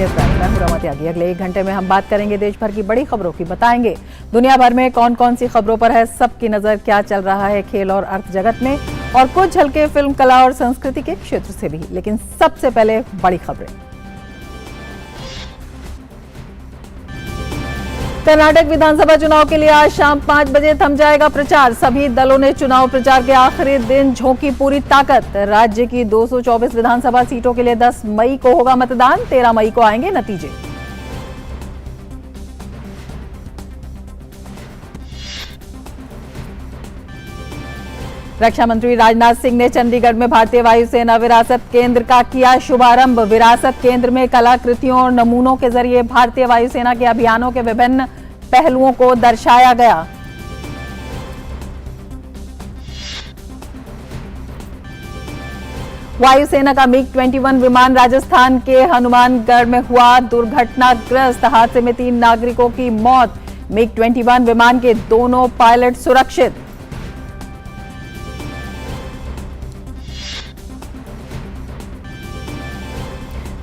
मैं हूं रमा त्यागी। अगले 1 घंटे में हम बात करेंगे देश भर की बड़ी खबरों की, बताएंगे दुनिया भर में कौन कौन सी खबरों पर है सबकी नजर, क्या चल रहा है खेल और अर्थ जगत में, और कुछ झलके फिल्म, कला और संस्कृति के क्षेत्र से भी। लेकिन सबसे पहले बड़ी खबरें। कर्नाटक विधानसभा चुनाव के लिए आज शाम 5 बजे थम जाएगा प्रचार। सभी दलों ने चुनाव प्रचार के आखिरी दिन झोंकी पूरी ताकत। राज्य की 224 विधानसभा सीटों के लिए 10 मई को होगा मतदान, 13 मई को आएंगे नतीजे। रक्षा मंत्री राजनाथ सिंह ने चंडीगढ़ में भारतीय वायुसेना विरासत केंद्र का किया शुभारंभ। विरासत केंद्र में कलाकृतियों और नमूनों के जरिए भारतीय वायुसेना के अभियानों के विभिन्न पहलुओं को दर्शाया गया। वायुसेना का MiG-21 विमान राजस्थान के हनुमानगढ़ में हुआ दुर्घटनाग्रस्त। हादसे में 3 नागरिकों की मौत। MiG-21 विमान के दोनों पायलट सुरक्षित।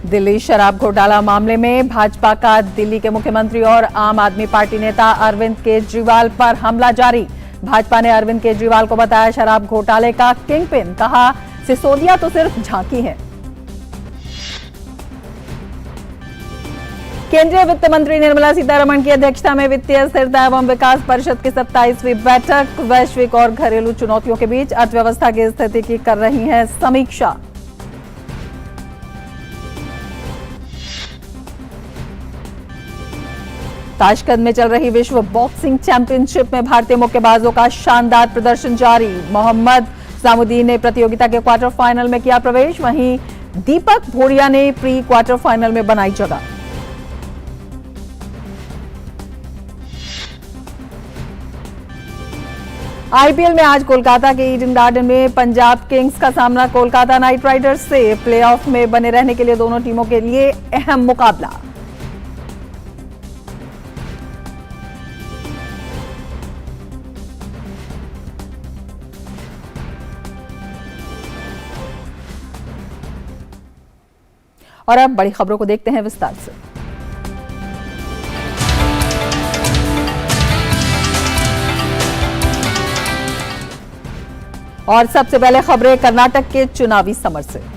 दिल्ली शराब घोटाला मामले में भाजपा का दिल्ली के मुख्यमंत्री और आम आदमी पार्टी नेता अरविंद केजरीवाल पर हमला जारी। भाजपा ने अरविंद केजरीवाल को बताया शराब घोटाले का किंगपिन, कहा सिसोदिया तो सिर्फ झांकी है। केंद्रीय वित्त मंत्री निर्मला सीतारमण की अध्यक्षता में वित्तीय स्थिरता एवं विकास परिषद की 27वीं बैठक। वैश्विक और घरेलू चुनौतियों के बीच अर्थव्यवस्था की स्थिति की कर रही है समीक्षा। ताशकंद में चल रही विश्व बॉक्सिंग चैंपियनशिप में भारतीय मुक्केबाजों का शानदार प्रदर्शन जारी। मोहम्मद सामुद्दीन ने प्रतियोगिता के क्वार्टर फाइनल में किया प्रवेश, वहीं दीपक भोरिया ने प्री क्वार्टर फाइनल में बनाई जगह। आईपीएल में आज कोलकाता के ईडन गार्डन में पंजाब किंग्स का सामना कोलकाता नाइट राइडर्स से। प्लेऑफ में बने रहने के लिए दोनों टीमों के लिए अहम मुकाबला। और अब बड़ी खबरों को देखते हैं विस्तार से। और सबसे पहले खबरें कर्नाटक के चुनावी समर से।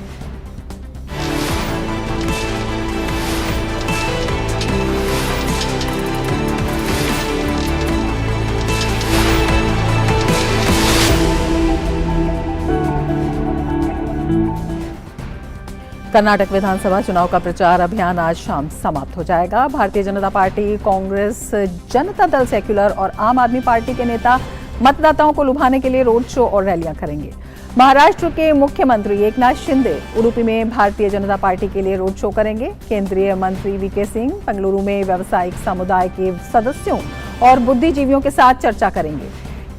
कर्नाटक विधानसभा चुनाव का प्रचार अभियान आज शाम समाप्त हो जाएगा। भारतीय जनता पार्टी, कांग्रेस, जनता दल सेक्युलर और आम आदमी पार्टी के नेता मतदाताओं को लुभाने के लिए रोड शो और रैलियां करेंगे। महाराष्ट्र के मुख्यमंत्री एकनाथ शिंदे उडुपी में भारतीय जनता पार्टी के लिए रोड शो करेंगे। केंद्रीय मंत्री वीके सिंह बेंगलुरु में व्यावसायिक समुदाय के सदस्यों और बुद्धिजीवियों के साथ चर्चा करेंगे।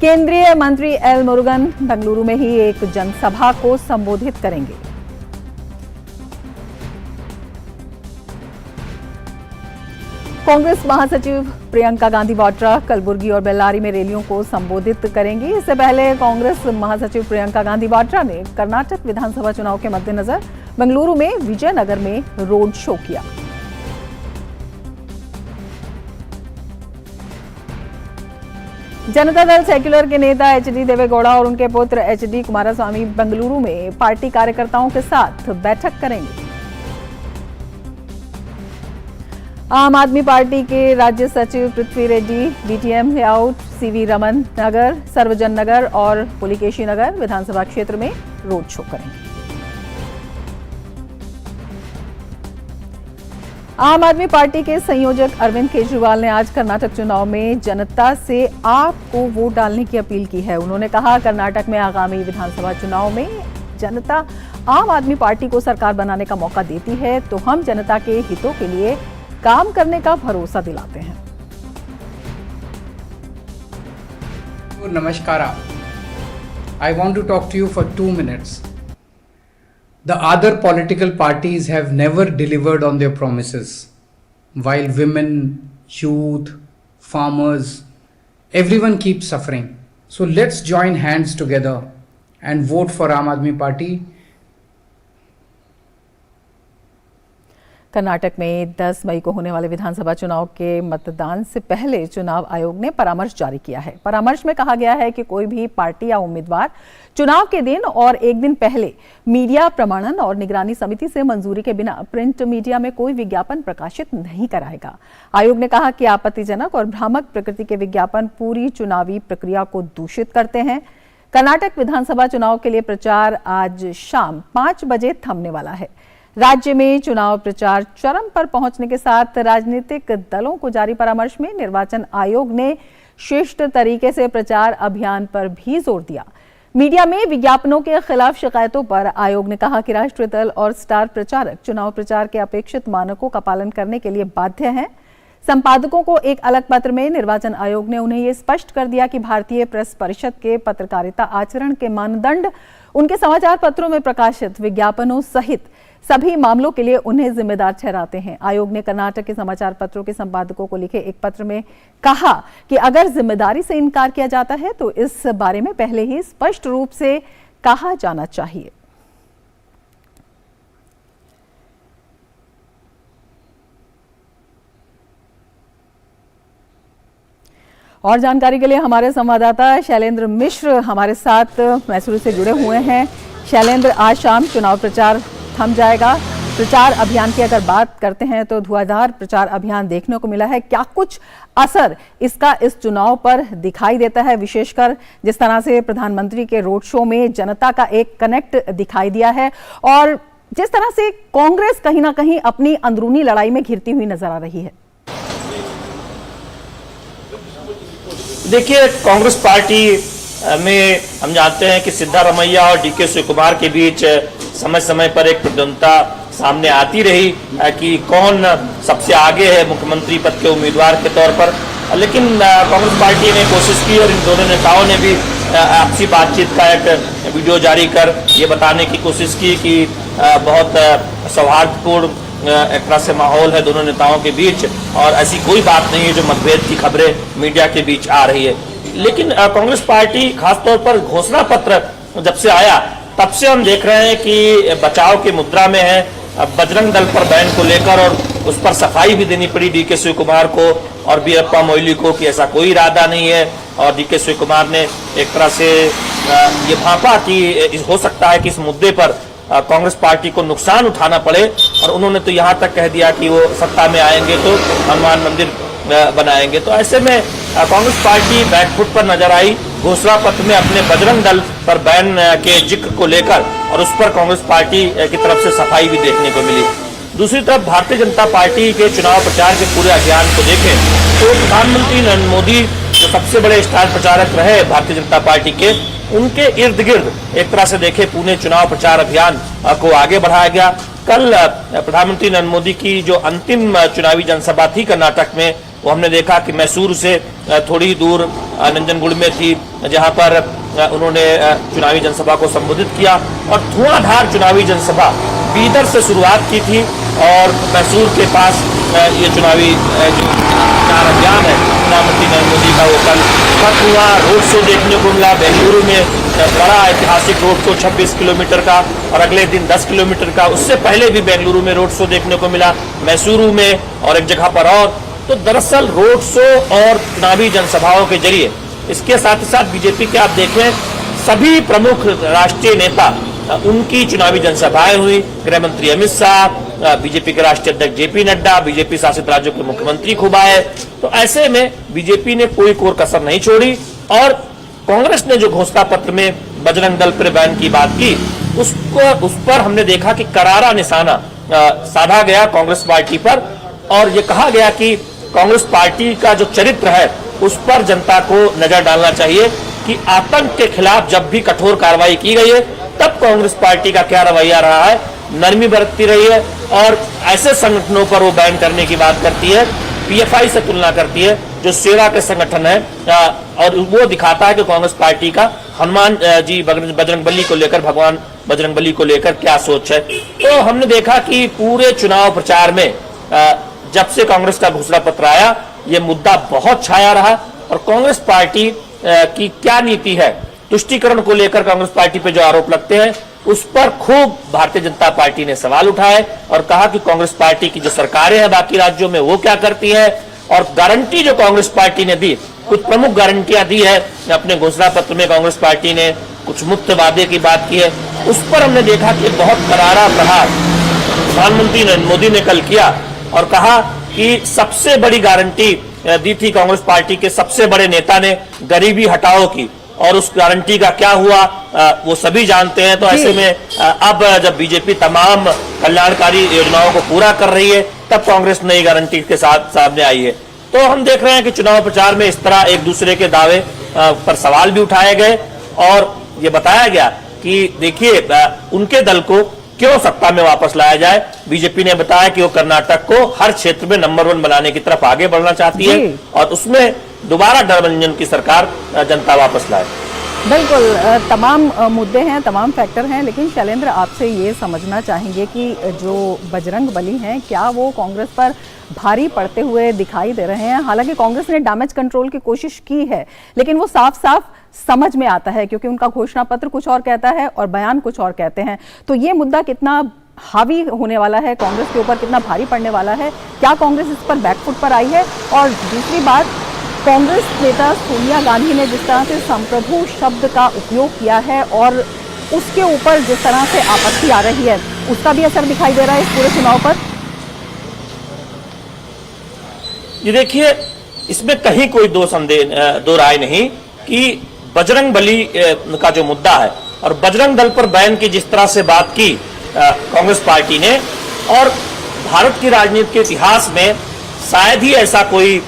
केंद्रीय मंत्री एल मुरुगन बेंगलुरु में ही एक जनसभा को संबोधित करेंगे। कांग्रेस महासचिव प्रियंका गांधी वाड्रा कलबुर्गी और बेल्लारी में रैलियों को संबोधित करेंगी। इससे पहले कांग्रेस महासचिव प्रियंका गांधी वाड्रा ने कर्नाटक विधानसभा चुनाव के मद्देनजर बेंगलुरु में विजयनगर में रोड शो किया। जनता दल सेक्युलर के नेता एचडी देवेगौड़ा और उनके पुत्र एचडी कुमारस्वामी बेंगलुरु में पार्टी कार्यकर्ताओं के साथ बैठक करेंगे। आम आदमी पार्टी के राज्य सचिव Prithvi Reddy DTM layout, CV Raman Nagar, Sarvajan Nagar और पुलिकेशी नगर विधानसभा क्षेत्र में रोड शो करेंगे। आम आदमी पार्टी के संयोजक अरविंद केजरीवाल ने आज कर्नाटक चुनाव में जनता से आपको वोट डालने की अपील की है। उन्होंने कहा, कर्नाटक में आगामी विधानसभा चुनाव में जनता आम आदमी पार्टी को सरकार बनाने का मौका देती है तो हम जनता के हितों के लिए काम करने का भरोसा दिलाते हैं। Namaskara. I want to talk to you for 2 minutes. The other political parties have never delivered on their promises. While women, youth, farmers, everyone keeps suffering. So let's join hands together and vote for Aam Aadmi Party. Karnataka में 10 मई को होने वाले विधानसभा चुनाव के मतदान से पहले चुनाव आयोग ने परामर्श जारी किया है। परामर्श में कहा गया है कि कोई भी पार्टी या उम्मीदवार चुनाव के दिन और एक दिन पहले मीडिया प्रमाणन और निगरानी समिति से मंजूरी के बिना प्रिंट मीडिया में कोई विज्ञापन प्रकाशित नहीं कराएगा। आयोग ने कहा कि आपत्तिजनक और भ्रामक प्रकृति के विज्ञापन पूरी चुनावी प्रक्रिया को दूषित करते हैं। कर्नाटक विधानसभा चुनाव के लिए प्रचार आज शाम 5 बजे थमने वाला है। राज्य में चुनाव प्रचार चरम पर पहुंचने के साथ राजनीतिक दलों को जारी परामर्श में निर्वाचन आयोग ने शिष्ट तरीके से प्रचार अभियान पर भी जोर दिया। मीडिया में विज्ञापनों के खिलाफ शिकायतों पर आयोग ने कहा कि राष्ट्रीय दल और स्टार प्रचारक चुनाव प्रचार के अपेक्षित मानकों का पालन करने के लिए बाध्य हैं। संपादकों को एक अलग पत्र में निर्वाचन आयोग ने उन्हें यह स्पष्ट कर दिया कि भारतीय प्रेस परिषद के पत्रकारिता आचरण के मानदंड उनके समाचार पत्रों में प्रकाशित विज्ञापनों सहित सभी मामलों के लिए उन्हें जिम्मेदार ठहराते हैं। आयोग ने कर्नाटक के समाचार पत्रों के संपादकों को लिखे एक पत्र में कहा कि अगर जिम्मेदारी से इनकार किया जाता है तो इस बारे में पहले ही स्पष्ट रूप से कहा जाना चाहिए। और जानकारी के लिए हमारे संवाददाता शैलेंद्र मिश्र हमारे साथ मैसूर से जुड़े हुए हैं। शैलेंद्र, आज शाम चुनाव प्रचार थम जाएगा। प्रचार अभियान की अगर बात करते हैं तो धुआंधार प्रचार अभियान देखने को मिला है। क्या कुछ असर इसका इस चुनाव पर दिखाई देता है, विशेषकर जिस तरह से प्रधानमंत्री के रोड शो में जनता का एक कनेक्ट दिखाई दिया है और जिस तरह से कांग्रेस कहीं ना कहीं अपनी अंदरूनी लड़ाई में घिरती हुई नजर आ रही है? देखिए, कांग्रेस पार्टी में हम जानते हैं कि सिद्धारमैया और डीके शिवकुमार के बीच समय समय पर एक प्रतिद्वंदता सामने आती रही कि कौन सबसे आगे है मुख्यमंत्री पद के उम्मीदवार के तौर पर। लेकिन कांग्रेस पार्टी ने कोशिश की और इन दोनों नेताओं ने भी आपसी बातचीत का एक वीडियो जारी कर ये बताने की कोशिश की कि बहुत सौहार्दपूर्ण एक तरह से माहौल है दोनों नेताओं के बीच और ऐसी कोई बात नहीं है जो मतभेद की खबरें मीडिया के बीच आ रही है। लेकिन कांग्रेस पार्टी खासतौर पर घोषणा पत्र जब से आया तब से हम देख रहे हैं कि बचाव की मुद्रा में है। बजरंग दल पर बैन को लेकर और उस पर सफाई भी देनी पड़ी डीके शिवकुमार को और वीरप्पा मोइली को कि ऐसा कोई इरादा नहीं है। और डीके शिवकुमार ने एक तरह से ये भांपा कि हो सकता है कि इस मुद्दे पर कांग्रेस पार्टी को नुकसान उठाना पड़े और उन्होंने तो यहाँ तक कह दिया कि वो सत्ता में आएंगे तो हनुमान मंदिर बनाएंगे। तो ऐसे में कांग्रेस पार्टी बैकफुट पर नजर आई घोषणा पत्र में अपने बजरंग दल पर बैन के जिक्र को लेकर और उस पर कांग्रेस पार्टी की तरफ से सफाई भी देखने को मिली। दूसरी तरफ भारतीय जनता पार्टी के चुनाव प्रचार के पूरे अभियान को देखें तो प्रधानमंत्री नरेंद्र मोदी जो सबसे बड़े स्टार प्रचारक रहे भारतीय जनता पार्टी के, उनके इर्द गिर्द एक तरह से देखे पूरे चुनाव प्रचार अभियान को आगे बढ़ाया गया। कल प्रधानमंत्री नरेंद्र मोदी की जो अंतिम चुनावी जनसभा थी कर्नाटक में, वो हमने देखा कि मैसूर से थोड़ी दूर नंजनगुड़ में थी, जहां पर उन्होंने चुनावी जनसभा को संबोधित किया और धुआंधार चुनावी जनसभा बीदर से शुरुआत की थी और मैसूर के पास ये चुनावी जो प्रचार अभियान है प्रधानमंत्री नरेंद्र मोदी का, वो कल खत्म हुआ। रोड शो देखने को मिला बेंगलुरु में, बड़ा ऐतिहासिक रोड शो 26 किलोमीटर का और अगले दिन 10 किलोमीटर का। उससे पहले भी बेंगलुरु में रोड शो देखने को मिला, मैसूरू में और एक जगह पर और। तो दरअसल रोड शो और चुनावी जनसभाओं के जरिए इसके साथ ही साथ बीजेपी के आप देखें सभी प्रमुख राष्ट्रीय नेता उनकी चुनावी जनसभाएं हुई। गृह मंत्री अमित शाह, बीजेपी के राष्ट्रीय अध्यक्ष जेपी नड्डा, बीजेपी शासित राज्यों के मुख्यमंत्री खूब आए। तो ऐसे में बीजेपी ने कोई कोर कसर नहीं छोड़ी और कांग्रेस ने जो घोषणा पत्र में बजरंग दल पर बैन की बात की उस पर हमने देखा कि करारा निशाना साधा गया कांग्रेस पार्टी पर और ये कहा गया कि कांग्रेस पार्टी का जो चरित्र है उस पर जनता को नजर डालना चाहिए कि आतंक के खिलाफ जब भी कठोर कार्रवाई की गई है तब कांग्रेस पार्टी का क्या रवैया रहा है, नरमी बरतती रही है और ऐसे संगठनों पर वो बैन करने की बात करती है, पीएफआई से तुलना करती है जो सेवा के संगठन है और वो दिखाता है कि कांग्रेस पार्टी का हनुमान जी बजरंगबली को लेकर, भगवान बजरंगबली को लेकर क्या सोच है। तो हमने देखा कि पूरे चुनाव प्रचार में जब से कांग्रेस का घोषणा पत्र आया ये मुद्दा बहुत छाया रहा और कांग्रेस पार्टी की क्या नीति है, तुष्टीकरण को लेकर कांग्रेस पार्टी पे जो आरोप लगते हैं उस पर खूब भारतीय जनता पार्टी ने सवाल उठाए और कहा कि कांग्रेस पार्टी की जो सरकारें हैं बाकी राज्यों में वो क्या करती है, और गारंटी जो कांग्रेस पार्टी ने दी, कुछ प्रमुख गारंटियां दी है अपने घोषणा पत्र में। कांग्रेस पार्टी ने कुछ मुफ्त वादे की बात की है, उस पर हमने देखा कि बहुत करारा प्रहार प्रधानमंत्री नरेंद्र मोदी ने कल किया और कहा कि सबसे बड़ी गारंटी दी थी कांग्रेस पार्टी के सबसे बड़े नेता ने गरीबी हटाओ की, और उस गारंटी का क्या हुआ वो सभी जानते हैं। तो ऐसे में अब जब बीजेपी तमाम कल्याणकारी योजनाओं को पूरा कर रही है, तब कांग्रेस नई गारंटी के साथ सामने आई है। तो हम देख रहे हैं कि चुनाव प्रचार में इस तरह एक दूसरे के दावे पर सवाल भी उठाए गए और ये बताया गया कि देखिए उनके दल को क्यों सत्ता में वापस लाया जाए। बीजेपी ने बताया कि वो कर्नाटक को हर क्षेत्र में नंबर 1 बनाने की तरफ आगे बढ़ना चाहती है और उसमें दोबारा गठबंधन की सरकार जनता वापस लाए। बिल्कुल, तमाम मुद्दे हैं, तमाम फैक्टर हैं, लेकिन शैलेंद्र आपसे ये समझना चाहेंगे कि जो बजरंग बली हैं क्या वो कांग्रेस पर भारी पड़ते हुए दिखाई दे रहे हैं। हालांकि कांग्रेस ने डैमेज कंट्रोल की कोशिश की है, लेकिन वो साफ साफ समझ में आता है क्योंकि उनका घोषणा पत्र कुछ और कहता है और बयान कुछ और कहते हैं। तो ये मुद्दा कितना हावी होने वाला है कांग्रेस के ऊपर, कितना भारी पड़ने वाला है, क्या कांग्रेस इस पर बैकफुट पर आई है? और दूसरी बात, कांग्रेस नेता सोनिया गांधी ने जिस तरह से संप्रभु शब्द का उपयोग किया है और उसके ऊपर जिस तरह से आपत्ति आ रही है, उसका भी असर दिखाई दे रहा है इस पूरे चुनाव पर। ये देखिए, इसमें कहीं कोई दो राय नहीं कि बजरंग बली का जो मुद्दा है और बजरंग दल पर बैन की जिस तरह से बात की कांग्रेस पार्टी ने, और भारत की राजनीति के इतिहास में शायद ही ऐसा कोई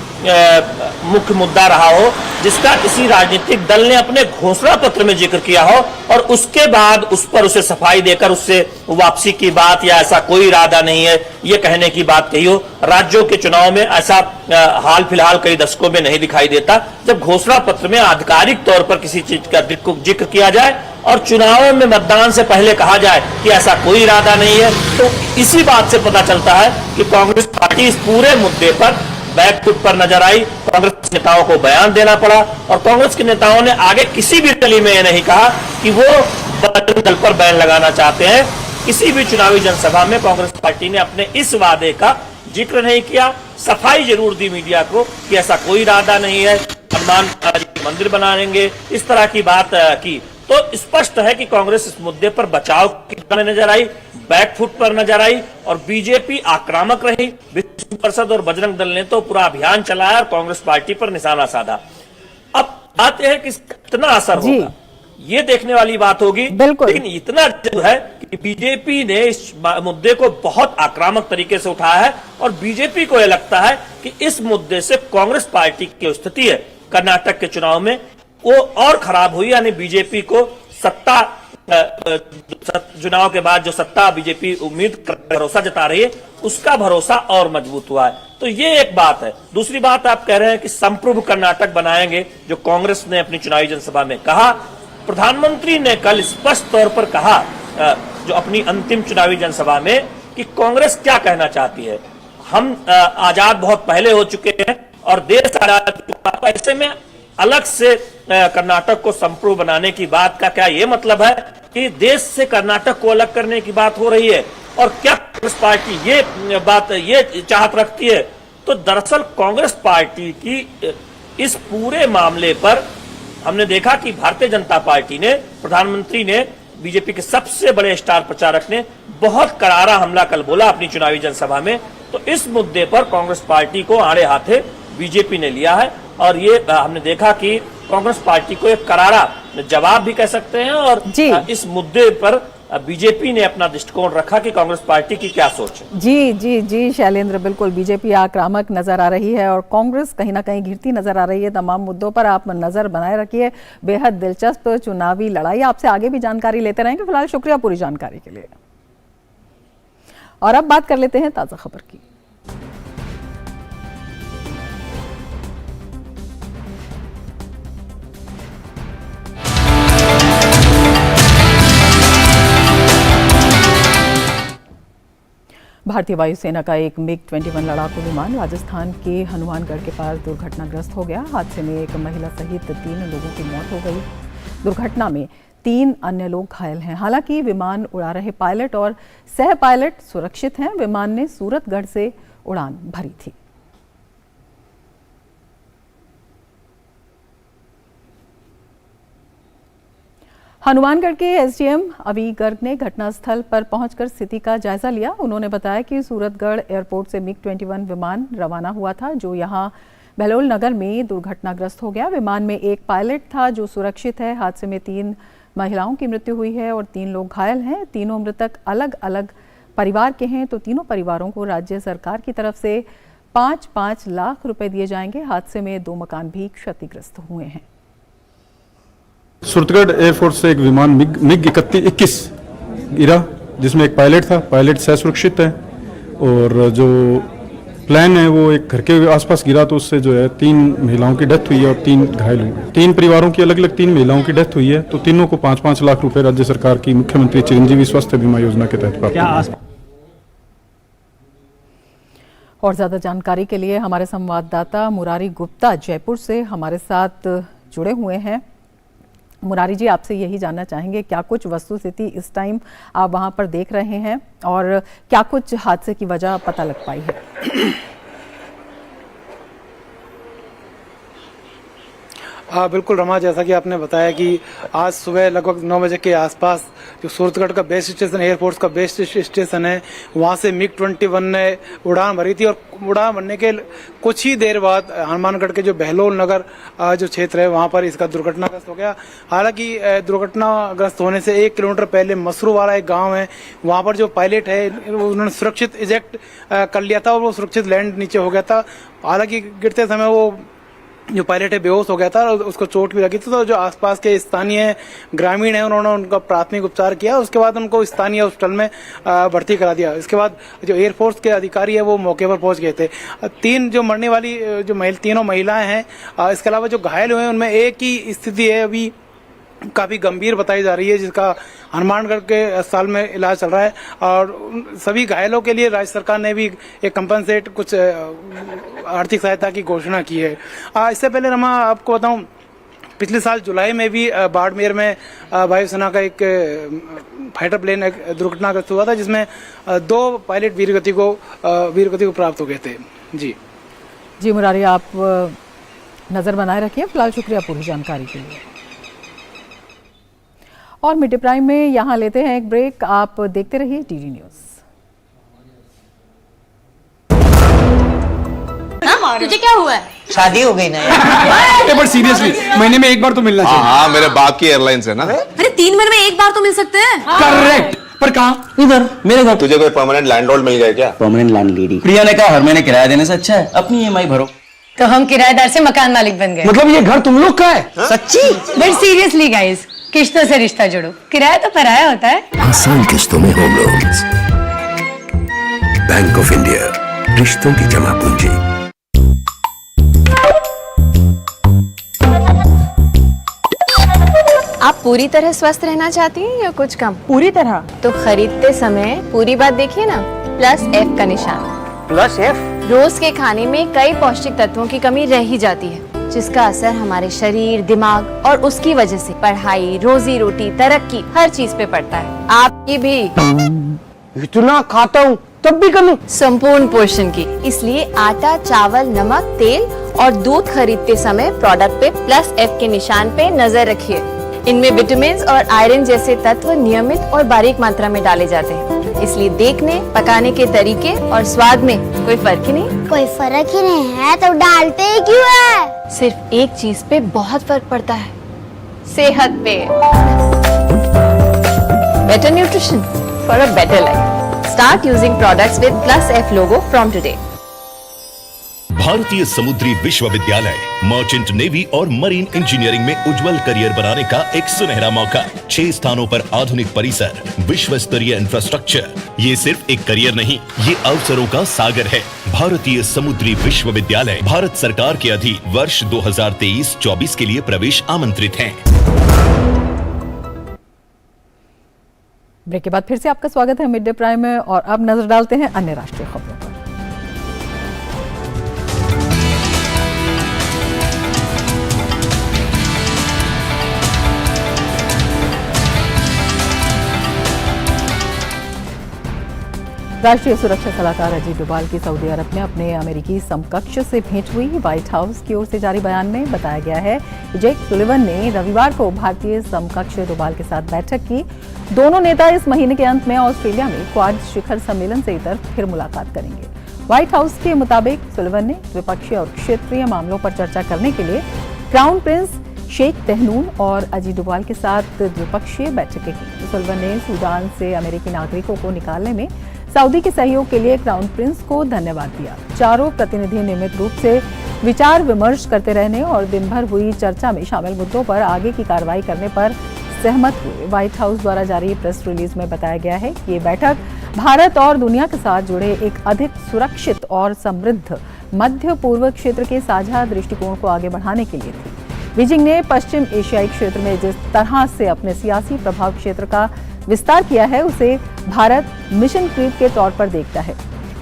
मुख्य मुद्दा रहा हो जिसका किसी राजनीतिक दल ने अपने घोषणा पत्र में जिक्र किया हो और उसके बाद उस पर उसे सफाई देकर उससे वापसी की बात या ऐसा कोई इरादा नहीं है ये कहने की बात कही हो। राज्यों के चुनाव में ऐसा हाल फिलहाल कई दशकों में नहीं दिखाई देता, जब घोषणा पत्र में आधिकारिक तौर पर किसी चीज का जिक्र किया जाए और चुनाव में मतदान से पहले कहा जाए कि ऐसा कोई इरादा नहीं है। तो इसी बात से पता चलता है कि कांग्रेस पार्टी इस पूरे मुद्दे पर बैकफुट पर नजर आई। कांग्रेस नेताओं को बयान देना पड़ा और कांग्रेस के नेताओं ने आगे किसी भी रैली में यह नहीं कहा कि वो बजरंग दल पर बैन लगाना चाहते हैं। किसी भी चुनावी जनसभा में कांग्रेस पार्टी ने अपने इस वादे का जिक्र नहीं किया। सफाई जरूर दी मीडिया को कि ऐसा कोई इरादा नहीं है, हनुमान मंदिर बनाएंगे, इस तरह की बात की। तो स्पष्ट है कि कांग्रेस इस मुद्दे पर बचाव की में नजर आई, बैकफुट पर नजर आई और बीजेपी आक्रामक रही। विधान परिषद और बजरंग दल ने तो पूरा अभियान चलाया और कांग्रेस पार्टी पर निशाना साधा। अब बात यह है कि कितना असर होगा ये देखने वाली बात होगी, लेकिन इतना जरूर है कि बीजेपी ने इस मुद्दे को बहुत आक्रामक तरीके से उठाया है और बीजेपी को यह लगता है कि इस मुद्दे से कांग्रेस पार्टी की स्थिति है कर्नाटक के चुनाव में वो और खराब हुई, यानी बीजेपी को सत्ता चुनाव के बाद जो सत्ता बीजेपी उम्मीद कर भरोसा जता रही है उसका भरोसा और मजबूत हुआ है। तो ये एक बात है। दूसरी बात, आप कह रहे हैं कि संप्रभु कर्नाटक बनाएंगे, जो कांग्रेस ने अपनी चुनावी जनसभा में कहा। प्रधानमंत्री ने कल स्पष्ट तौर पर कहा जो अपनी अंतिम चुनावी जनसभा में कि कांग्रेस क्या कहना चाहती है। हम आजाद बहुत पहले हो चुके हैं और देश आजाद, ऐसे में अलग से कर्नाटक को संप्रभु बनाने की बात का क्या ये मतलब है कि देश से कर्नाटक को अलग करने की बात हो रही है? और क्या कांग्रेस पार्टी ये चाहत रखती है? तो दरअसल कांग्रेस पार्टी की इस पूरे मामले पर हमने देखा कि भारतीय जनता पार्टी ने, प्रधानमंत्री ने, बीजेपी के सबसे बड़े स्टार प्रचारक ने बहुत करारा हमला कल बोला अपनी चुनावी जनसभा में। तो इस मुद्दे पर कांग्रेस पार्टी को आड़े हाथे बीजेपी ने लिया है और ये हमने देखा कि कांग्रेस पार्टी को एक करारा जवाब भी कह सकते हैं और इस मुद्दे पर बीजेपी ने अपना दृष्टिकोण रखा कि कांग्रेस पार्टी की क्या सोच है। जी शैलेंद्र, बिल्कुल बीजेपी आक्रामक नजर आ रही है और कांग्रेस कहीं ना कहीं घिरती नजर आ रही है। तमाम मुद्दों पर आप नजर बनाए रखिए। बेहद दिलचस्प चुनावी लड़ाई, आपसे आगे भी जानकारी लेते रहेंगे। फिलहाल शुक्रिया पूरी जानकारी के लिए। और अब बात कर लेते हैं ताजा खबर की। भारतीय वायुसेना का एक MiG-21 लड़ाकू विमान राजस्थान के हनुमानगढ़ के पास दुर्घटनाग्रस्त हो गया। हादसे में एक महिला सहित 3 लोगों की मौत हो गई। दुर्घटना में 3 अन्य लोग घायल हैं। हालांकि विमान उड़ा रहे पायलट और सह पायलट सुरक्षित हैं। विमान ने सूरतगढ़ से उड़ान भरी थी। हनुमानगढ़ के एसडीएम अवी गर्ग ने घटनास्थल पर पहुंचकर स्थिति का जायजा लिया। उन्होंने बताया कि सूरतगढ़ एयरपोर्ट से MiG-21 विमान रवाना हुआ था, जो यहां बहलोल नगर में दुर्घटनाग्रस्त हो गया। विमान में एक पायलट था जो सुरक्षित है। हादसे में 3 महिलाओं की मृत्यु हुई है और 3 लोग घायल हैं। तीनों मृतक अलग अलग परिवार के हैं, तो तीनों परिवारों को राज्य सरकार की तरफ से 5-5 लाख रुपए दिए जाएंगे। हादसे में 2 मकान भी क्षतिग्रस्त हुए हैं। सूरतगढ़ एयरफोर्स से एक विमान MiG-21 गिरा, जिसमें एक पायलट था। पायलट सुरक्षित है और जो प्लेन है वो एक घर के आसपास गिरा, तो उससे जो है 3 महिलाओं की डेथ हुई है और 3 घायल हुए। 3 परिवारों की अलग अलग 3 महिलाओं की डेथ हुई है, तो तीनों को 5-5 लाख रुपए राज्य सरकार की मुख्यमंत्री चिरंजीवी स्वास्थ्य बीमा योजना के तहत प्राप्त हुए। और ज्यादा जानकारी के लिए हमारे संवाददाता मुरारी गुप्ता जयपुर से हमारे साथ जुड़े हुए हैं। मुरारी जी, आपसे यही जानना चाहेंगे, क्या कुछ वस्तुस्थिति इस टाइम आप वहां पर देख रहे हैं और क्या कुछ हादसे की वजह पता लग पाई है? बिल्कुल रमा, जैसा कि आपने बताया कि आज सुबह लगभग 9 बजे के आसपास जो सूरतगढ़ का बेस स्टेशन, एयरपोर्ट का बेस स्टेशन है, वहां से MiG-21 ने उड़ान भरी थी और उड़ान भरने के कुछ ही देर बाद हनुमानगढ़ के जो बहलोल नगर जो क्षेत्र है वहां पर इसका दुर्घटनाग्रस्त हो गया। हालांकि दुर्घटनाग्रस्त होने से 1 किलोमीटर पहले मसरू वाला एक गाँव है, वहां पर जो पायलट है उन्होंने सुरक्षित इजेक्ट कर लिया था और वो सुरक्षित लैंड नीचे हो गया था। हालांकि गिरते समय वो जो पायलट है बेहोश हो गया था और उसको चोट भी लगी थी। तो जो आसपास के स्थानीय ग्रामीण है उन्होंने उनका प्राथमिक उपचार किया, उसके बाद उनको स्थानीय हॉस्पिटल में भर्ती करा दिया। इसके बाद जो एयरफोर्स के अधिकारी है वो मौके पर पहुंच गए थे। 3 जो मरने वाली जो तीनों महिलाएं हैं, इसके अलावा जो घायल हुए हैं उनमें एक ही स्थिति है, अभी काफी गंभीर बताई जा रही है, जिसका हनुमानगढ़ के अस्पताल में इलाज चल रहा है। और सभी घायलों के लिए राज्य सरकार ने भी एक कंपनसेट कुछ आर्थिक सहायता की घोषणा की है। इससे पहले रमा आपको बताऊं, पिछले साल जुलाई में भी बाड़मेर में वायुसेना का एक फाइटर प्लेन दुर्घटनाग्रस्त हुआ था, जिसमें 2 पायलट वीरगति को प्राप्त हो गए थे। जी मुरारी, आप नजर बनाए रखिए। फिलहाल शुक्रिया पूरी जानकारी के लिए। और मिड डे प्राइम में यहाँ लेते हैं एक ब्रेक। आप देखते रहिए डीडी न्यूज। तुझे क्या हुआ है? शादी हो गई ना यार। बट सीरियसली महीने में एक बार तो मिलना चाहिए। हाँ, मेरे बाप की एयरलाइंस है ना। अरे 3 महीने में एक बार तो मिल सकते हैं। करेक्ट, पर कहाँ? इधर मेरे घर। तुझे कोई परमानेंट लैंडलॉर्ड मिल गया क्या? Permanent landlady. प्रिया ने कहा हर महीने किराया देने से अच्छा है अपनी EMI भरो। तो हम किराएदार से मकान मालिक बन गए। मतलब ये घर तुम लोग का है? सच्ची? बट सीरियसली गाइस, किश्तों से रिश्ता जोड़ो। किराया तो पराया होता है। आसान किश्तों में home loans. Bank of India, रिश्तों की जमा पूंजी। आप पूरी तरह स्वस्थ रहना चाहती हैं या कुछ कम? पूरी तरह। तो खरीदते समय पूरी बात देखिए ना, +F का निशान। +F? रोज के खाने में कई पौष्टिक तत्वों की कमी रह ही जाती है, जिसका असर हमारे शरीर, दिमाग और उसकी वजह से पढ़ाई, रोजी रोटी, तरक्की हर चीज पे पड़ता है। आपकी भी। इतना खाता हूँ तब भी कमी? संपूर्ण पोषण की। इसलिए आटा, चावल, नमक, तेल और दूध खरीदते समय प्रोडक्ट पे +F के निशान पे नजर रखिए। इनमें विटामिन और आयरन जैसे तत्व नियमित और बारीक मात्रा में डाले जाते हैं, इसलिए देखने, पकाने के तरीके और स्वाद में कोई फर्क ही नहीं। कोई फर्क ही नहीं है तो डालते ही क्यों है? सिर्फ एक चीज पे बहुत फर्क पड़ता है, सेहत पे। Better nutrition for a better life. Start using products with +F logo from today. भारतीय समुद्री विश्वविद्यालय मर्चेंट नेवी और मरीन इंजीनियरिंग में उज्जवल करियर बनाने का एक सुनहरा मौका। 6 स्थानों पर आधुनिक परिसर, विश्व स्तरीय इंफ्रास्ट्रक्चर। ये सिर्फ एक करियर नहीं, ये अवसरों का सागर है। भारतीय समुद्री विश्वविद्यालय भारत सरकार के अधीन वर्ष 2023-24 के लिए प्रवेश आमंत्रित हैं। ब्रेक के बाद फिर से आपका स्वागत है मिड डे प्राइम में, और अब नजर डालते हैं अन्य राष्ट्रीय खबरों पर। राष्ट्रीय सुरक्षा सलाहकार अजीत डोभाल की सऊदी अरब में अपने अमेरिकी समकक्ष से भेंट हुई। व्हाइट हाउस की ओर से जारी बयान में बताया गया है कि जैक सुलिवन ने रविवार को भारतीय समकक्ष डोभाल के साथ बैठक की। दोनों नेता इस महीने के अंत में ऑस्ट्रेलिया में क्वाड शिखर सम्मेलन से इतर फिर मुलाकात करेंगे। व्हाइट हाउस के मुताबिक सुलिवन ने द्विपक्षीय और क्षेत्रीय मामलों पर चर्चा करने के लिए क्राउन प्रिंस शेख तहनून और अजीत डोभाल के साथ द्विपक्षीय बैठकें की। सुलिवन ने सूडान से अमेरिकी नागरिकों को निकालने में सऊदी के सहयोग के लिए क्राउन प्रिंस को धन्यवाद दिया। चारों प्रतिनिधि नियमित रूप से विचार विमर्श करते रहने और दिन भर हुई चर्चा में शामिल मुद्दों पर आगे की कार्रवाई करने पर सहमत हुए। व्हाइट हाउस द्वारा जारी प्रेस रिलीज में बताया गया है कि ये बैठक भारत और दुनिया के साथ जुड़े एक अधिक सुरक्षित और समृद्ध मध्य पूर्व क्षेत्र के साझा दृष्टिकोण को आगे बढ़ाने के लिए थी। बीजिंग ने पश्चिम एशियाई क्षेत्र में जिस तरह से अपने सियासी प्रभाव क्षेत्र का विस्तार किया है, उसे भारत मिशन क्रीप के तौर पर देखता है।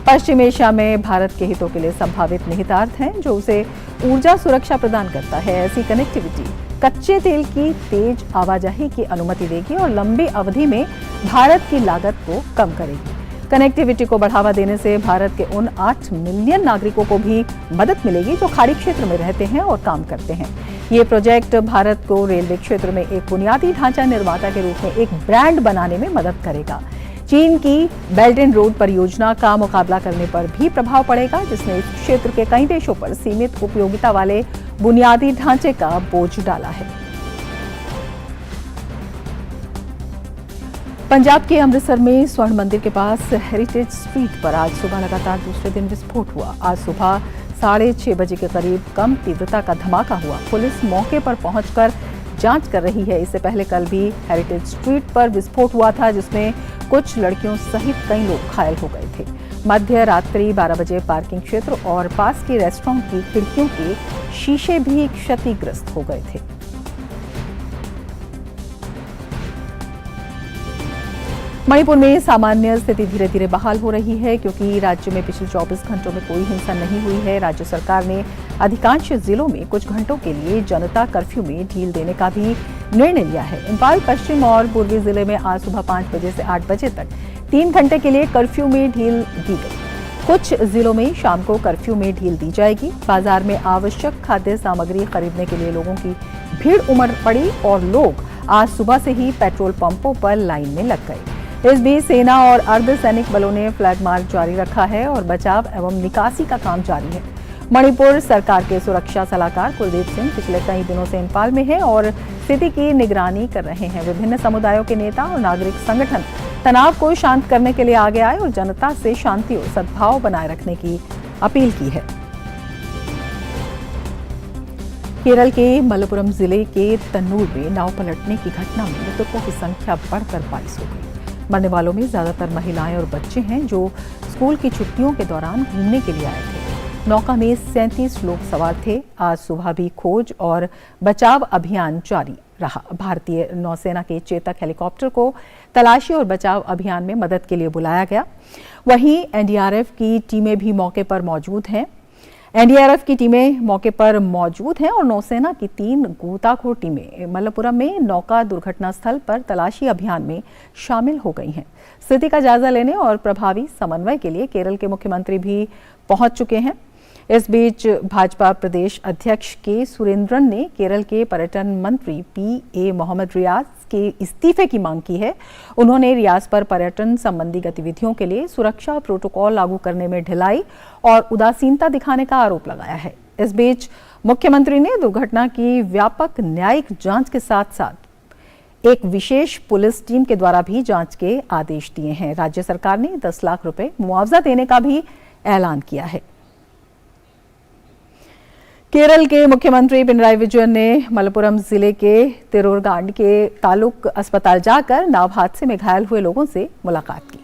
पश्चिम एशिया में भारत के हितों के लिए संभावित निहितार्थ हैं, जो उसे ऊर्जा सुरक्षा प्रदान करता है। ऐसी कनेक्टिविटी कच्चे तेल की तेज आवाजाही की अनुमति देगी और लंबी अवधि में भारत की लागत को कम करेगी। कनेक्टिविटी को बढ़ावा देने से भारत के उन 8 मिलियन नागरिकों को भी मदद मिलेगी जो खाड़ी क्षेत्र में रहते हैं और काम करते हैं। ये प्रोजेक्ट भारत को रेलवे क्षेत्र में एक बुनियादी ढांचा निर्माता के रूप में एक ब्रांड बनाने में मदद करेगा। चीन की बेल्ट एंड रोड परियोजना का मुकाबला करने पर भी प्रभाव पड़ेगा, जिसने इस क्षेत्र के कई देशों पर सीमित उपयोगिता वाले बुनियादी ढांचे का बोझ डाला है। पंजाब के अमृतसर में स्वर्ण मंदिर के पास हेरिटेज स्ट्रीट पर आज सुबह लगातार दूसरे दिन विस्फोट हुआ। आज सुबह 6:30 बजे के करीब कम तीव्रता का धमाका हुआ। पुलिस मौके पर पहुंचकर जांच कर रही है। इससे पहले कल भी हेरिटेज स्ट्रीट पर विस्फोट हुआ था, जिसमें कुछ लड़कियों सहित कई लोग घायल हो गए थे। मध्य रात्रि 12 बजे पार्किंग क्षेत्र और पास के रेस्टोरेंट की खिड़कियों के शीशे भी क्षतिग्रस्त हो गए थे। मणिपुर में सामान्य स्थिति धीरे धीरे बहाल हो रही है, क्योंकि राज्य में पिछले 24 घंटों में कोई हिंसा नहीं हुई है। राज्य सरकार ने अधिकांश जिलों में कुछ घंटों के लिए जनता कर्फ्यू में ढील देने का भी निर्णय लिया है। इम्फाल पश्चिम और पूर्वी जिले में आज सुबह 5 बजे से 8 बजे तक 3 घंटे के लिए कर्फ्यू में ढील दी गई। कुछ जिलों में शाम को कर्फ्यू में ढील दी जाएगी। बाजार में आवश्यक खाद्य सामग्री खरीदने के लिए लोगों की भीड़ उमड़ पड़ी और लोग आज सुबह से ही पेट्रोल पंपों पर लाइन में लग गए। इस बीच सेना और अर्धसैनिक बलों ने फ्लैग मार्च जारी रखा है और बचाव एवं निकासी का काम जारी है। मणिपुर सरकार के सुरक्षा सलाहकार कुलदीप सिंह पिछले कई दिनों से इम्फाल में हैं और स्थिति की निगरानी कर रहे हैं। विभिन्न समुदायों के नेता और नागरिक संगठन तनाव को शांत करने के लिए आगे आए और जनता से शांति और सद्भाव बनाए रखने की अपील की है। केरल के मलप्पुरम जिले के तन्नूर में नाव पलटने की घटना में मृतकों की संख्या बढ़कर 22 हो गई। मरने वालों में ज्यादातर महिलाएं और बच्चे हैं, जो स्कूल की छुट्टियों के दौरान घूमने के लिए आए थे। नौका में 37 लोग सवार थे। आज सुबह भी खोज और बचाव अभियान जारी रहा। भारतीय नौसेना के चेतक हेलीकॉप्टर को तलाशी और बचाव अभियान में मदद के लिए बुलाया गया। वहीं एनडीआरएफ की टीमें भी मौके पर मौजूद हैं। एनडीआरएफ की टीमें मौके पर मौजूद हैं और नौसेना की 3 गोताखोर टीमें मलप्पुरम में नौका दुर्घटना स्थल पर तलाशी अभियान में शामिल हो गई हैं। स्थिति का जायजा लेने और प्रभावी समन्वय के लिए केरल के मुख्यमंत्री भी पहुंच चुके हैं। इस बीच भाजपा प्रदेश अध्यक्ष के सुरेंद्रन ने केरल के पर्यटन मंत्री पीए मोहम्मद रियाज के इस्तीफे की मांग की है। उन्होंने रियाज पर पर्यटन संबंधी गतिविधियों के लिए सुरक्षा प्रोटोकॉल लागू करने में ढिलाई और उदासीनता दिखाने का आरोप लगाया है। इस बीच मुख्यमंत्री ने दुर्घटना की व्यापक न्यायिक जांच के साथ साथ एक विशेष पुलिस टीम के द्वारा भी जांच के आदेश दिए हैं। राज्य सरकार ने 10 लाख रुपए मुआवजा देने का भी ऐलान किया है। केरल के मुख्यमंत्री पिनराई विजयन ने मलप्पुरम जिले के तिरूरगांड के तालुक अस्पताल जाकर नाव हादसे में घायल हुए लोगों से मुलाकात की।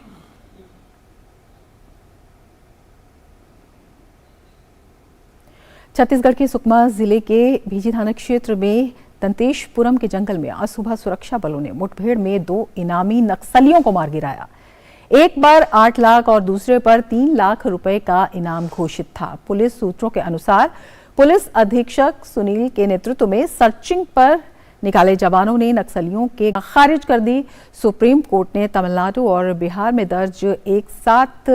छत्तीसगढ़ के सुकमा जिले के भीजी थाना क्षेत्र में दंतेशपुरम के जंगल में आज सुबह सुरक्षा बलों ने मुठभेड़ में 2 इनामी नक्सलियों को मार गिराया। एक पर 8 लाख और दूसरे पर 3 लाख रुपए का इनाम घोषित था। पुलिस सूत्रों के अनुसार पुलिस अधीक्षक सुनील के नेतृत्व में सर्चिंग पर निकाले जवानों ने नक्सलियों के खारिज कर दी। सुप्रीम कोर्ट ने तमिलनाडु और बिहार में दर्ज एक साथ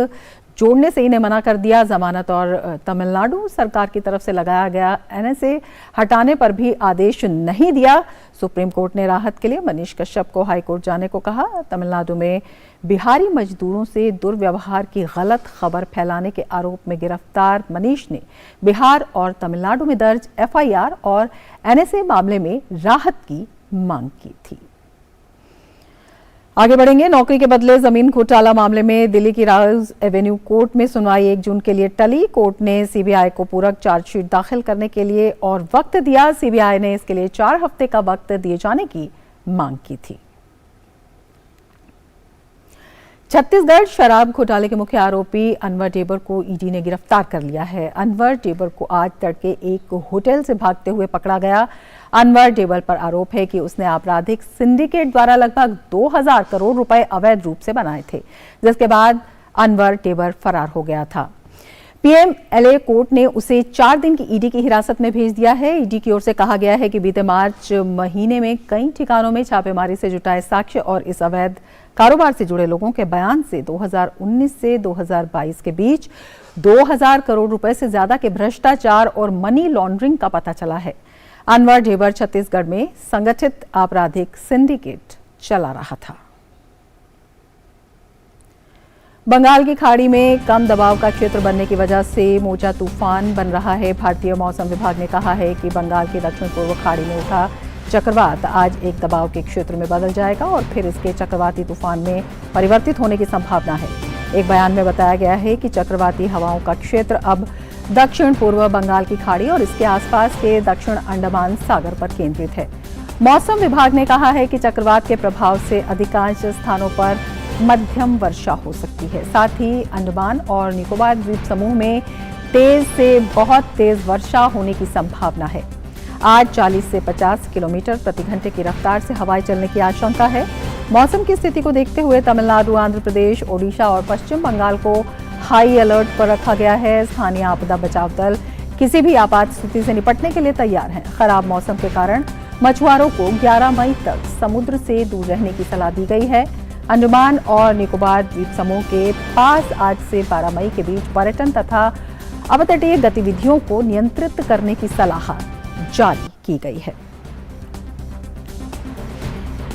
जोड़ने से इन्हें मना कर दिया। जमानत और तमिलनाडु सरकार की तरफ से लगाया गया एनएसए हटाने पर भी आदेश नहीं दिया। सुप्रीम कोर्ट ने राहत के लिए मनीष कश्यप को हाई कोर्ट जाने को कहा। तमिलनाडु में बिहारी मजदूरों से दुर्व्यवहार की गलत खबर फैलाने के आरोप में गिरफ्तार मनीष ने बिहार और तमिलनाडु में दर्ज एफआईआर और एनएसए मामले में राहत की मांग की थी। आगे बढ़ेंगे। नौकरी के बदले जमीन घोटाला मामले में दिल्ली की राउज एवेन्यू कोर्ट में सुनवाई 1 जून के लिए टली। कोर्ट ने सीबीआई को पूरक चार्जशीट दाखिल करने के लिए और वक्त दिया। सीबीआई ने इसके लिए 4 हफ्ते का वक्त दिए जाने की मांग की थी। छत्तीसगढ़ शराब घोटाले के मुख्य आरोपी अनवर ढेबर को ईडी ने गिरफ्तार कर लिया है। अनवर ढेबर को आज तड़के एक होटल से भागते हुए पकड़ा गया। अनवर ढेबर पर आरोप है कि उसने आपराधिक सिंडिकेट द्वारा लगभग 2000 करोड़ रुपए अवैध रूप से बनाए थे, जिसके बाद अनवर ढेबर फरार हो गया था। पीएमएलए कोर्ट ने उसे 4 दिन की ईडी की हिरासत में भेज दिया है। ईडी की ओर से कहा गया है कि बीते मार्च महीने में कई ठिकानों में छापेमारी से जुटाए साक्ष्य और इस अवैध कारोबार से जुड़े लोगों के बयान से 2019 से 2022 के बीच 2000 करोड़ रुपए से ज्यादा के भ्रष्टाचार और मनी लॉन्ड्रिंग का पता चला है। अनवर ढेबर छत्तीसगढ़ में संगठित आपराधिक सिंडिकेट चला रहा था। बंगाल की खाड़ी में कम दबाव का क्षेत्र बनने की वजह से मोचा तूफान बन रहा है। भारतीय मौसम विभाग ने कहा है कि बंगाल की दक्षिण पूर्व खाड़ी में उठा चक्रवात आज एक दबाव के क्षेत्र में बदल जाएगा और फिर इसके चक्रवाती तूफान में परिवर्तित होने की संभावना है। एक बयान में बताया गया है कि चक्रवाती हवाओं का क्षेत्र अब दक्षिण पूर्व बंगाल की खाड़ी और इसके आसपास के दक्षिण अंडमान सागर पर केंद्रित है। मौसम विभाग ने कहा है कि चक्रवात के प्रभाव से अधिकांश स्थानों पर मध्यम वर्षा हो सकती है। साथ ही अंडमान और निकोबार द्वीप समूह में तेज से बहुत तेज वर्षा होने की संभावना है। आज 40 से 50 किलोमीटर प्रति घंटे की रफ्तार से हवाएं चलने की आशंका है। मौसम की स्थिति को देखते हुए तमिलनाडु, आंध्र प्रदेश, ओडिशा और पश्चिम बंगाल को हाई अलर्ट पर रखा गया है। स्थानीय आपदा बचाव दल किसी भी आपात स्थिति से निपटने के लिए तैयार हैं। खराब मौसम के कारण मछुआरों को 11 मई तक समुद्र से दूर रहने की सलाह दी गई है। अंडमान और निकोबार द्वीप समूह के पास आज से 12 मई के बीच पर्यटन तथा अपतटीय गतिविधियों को नियंत्रित करने की सलाह जारी की गई है।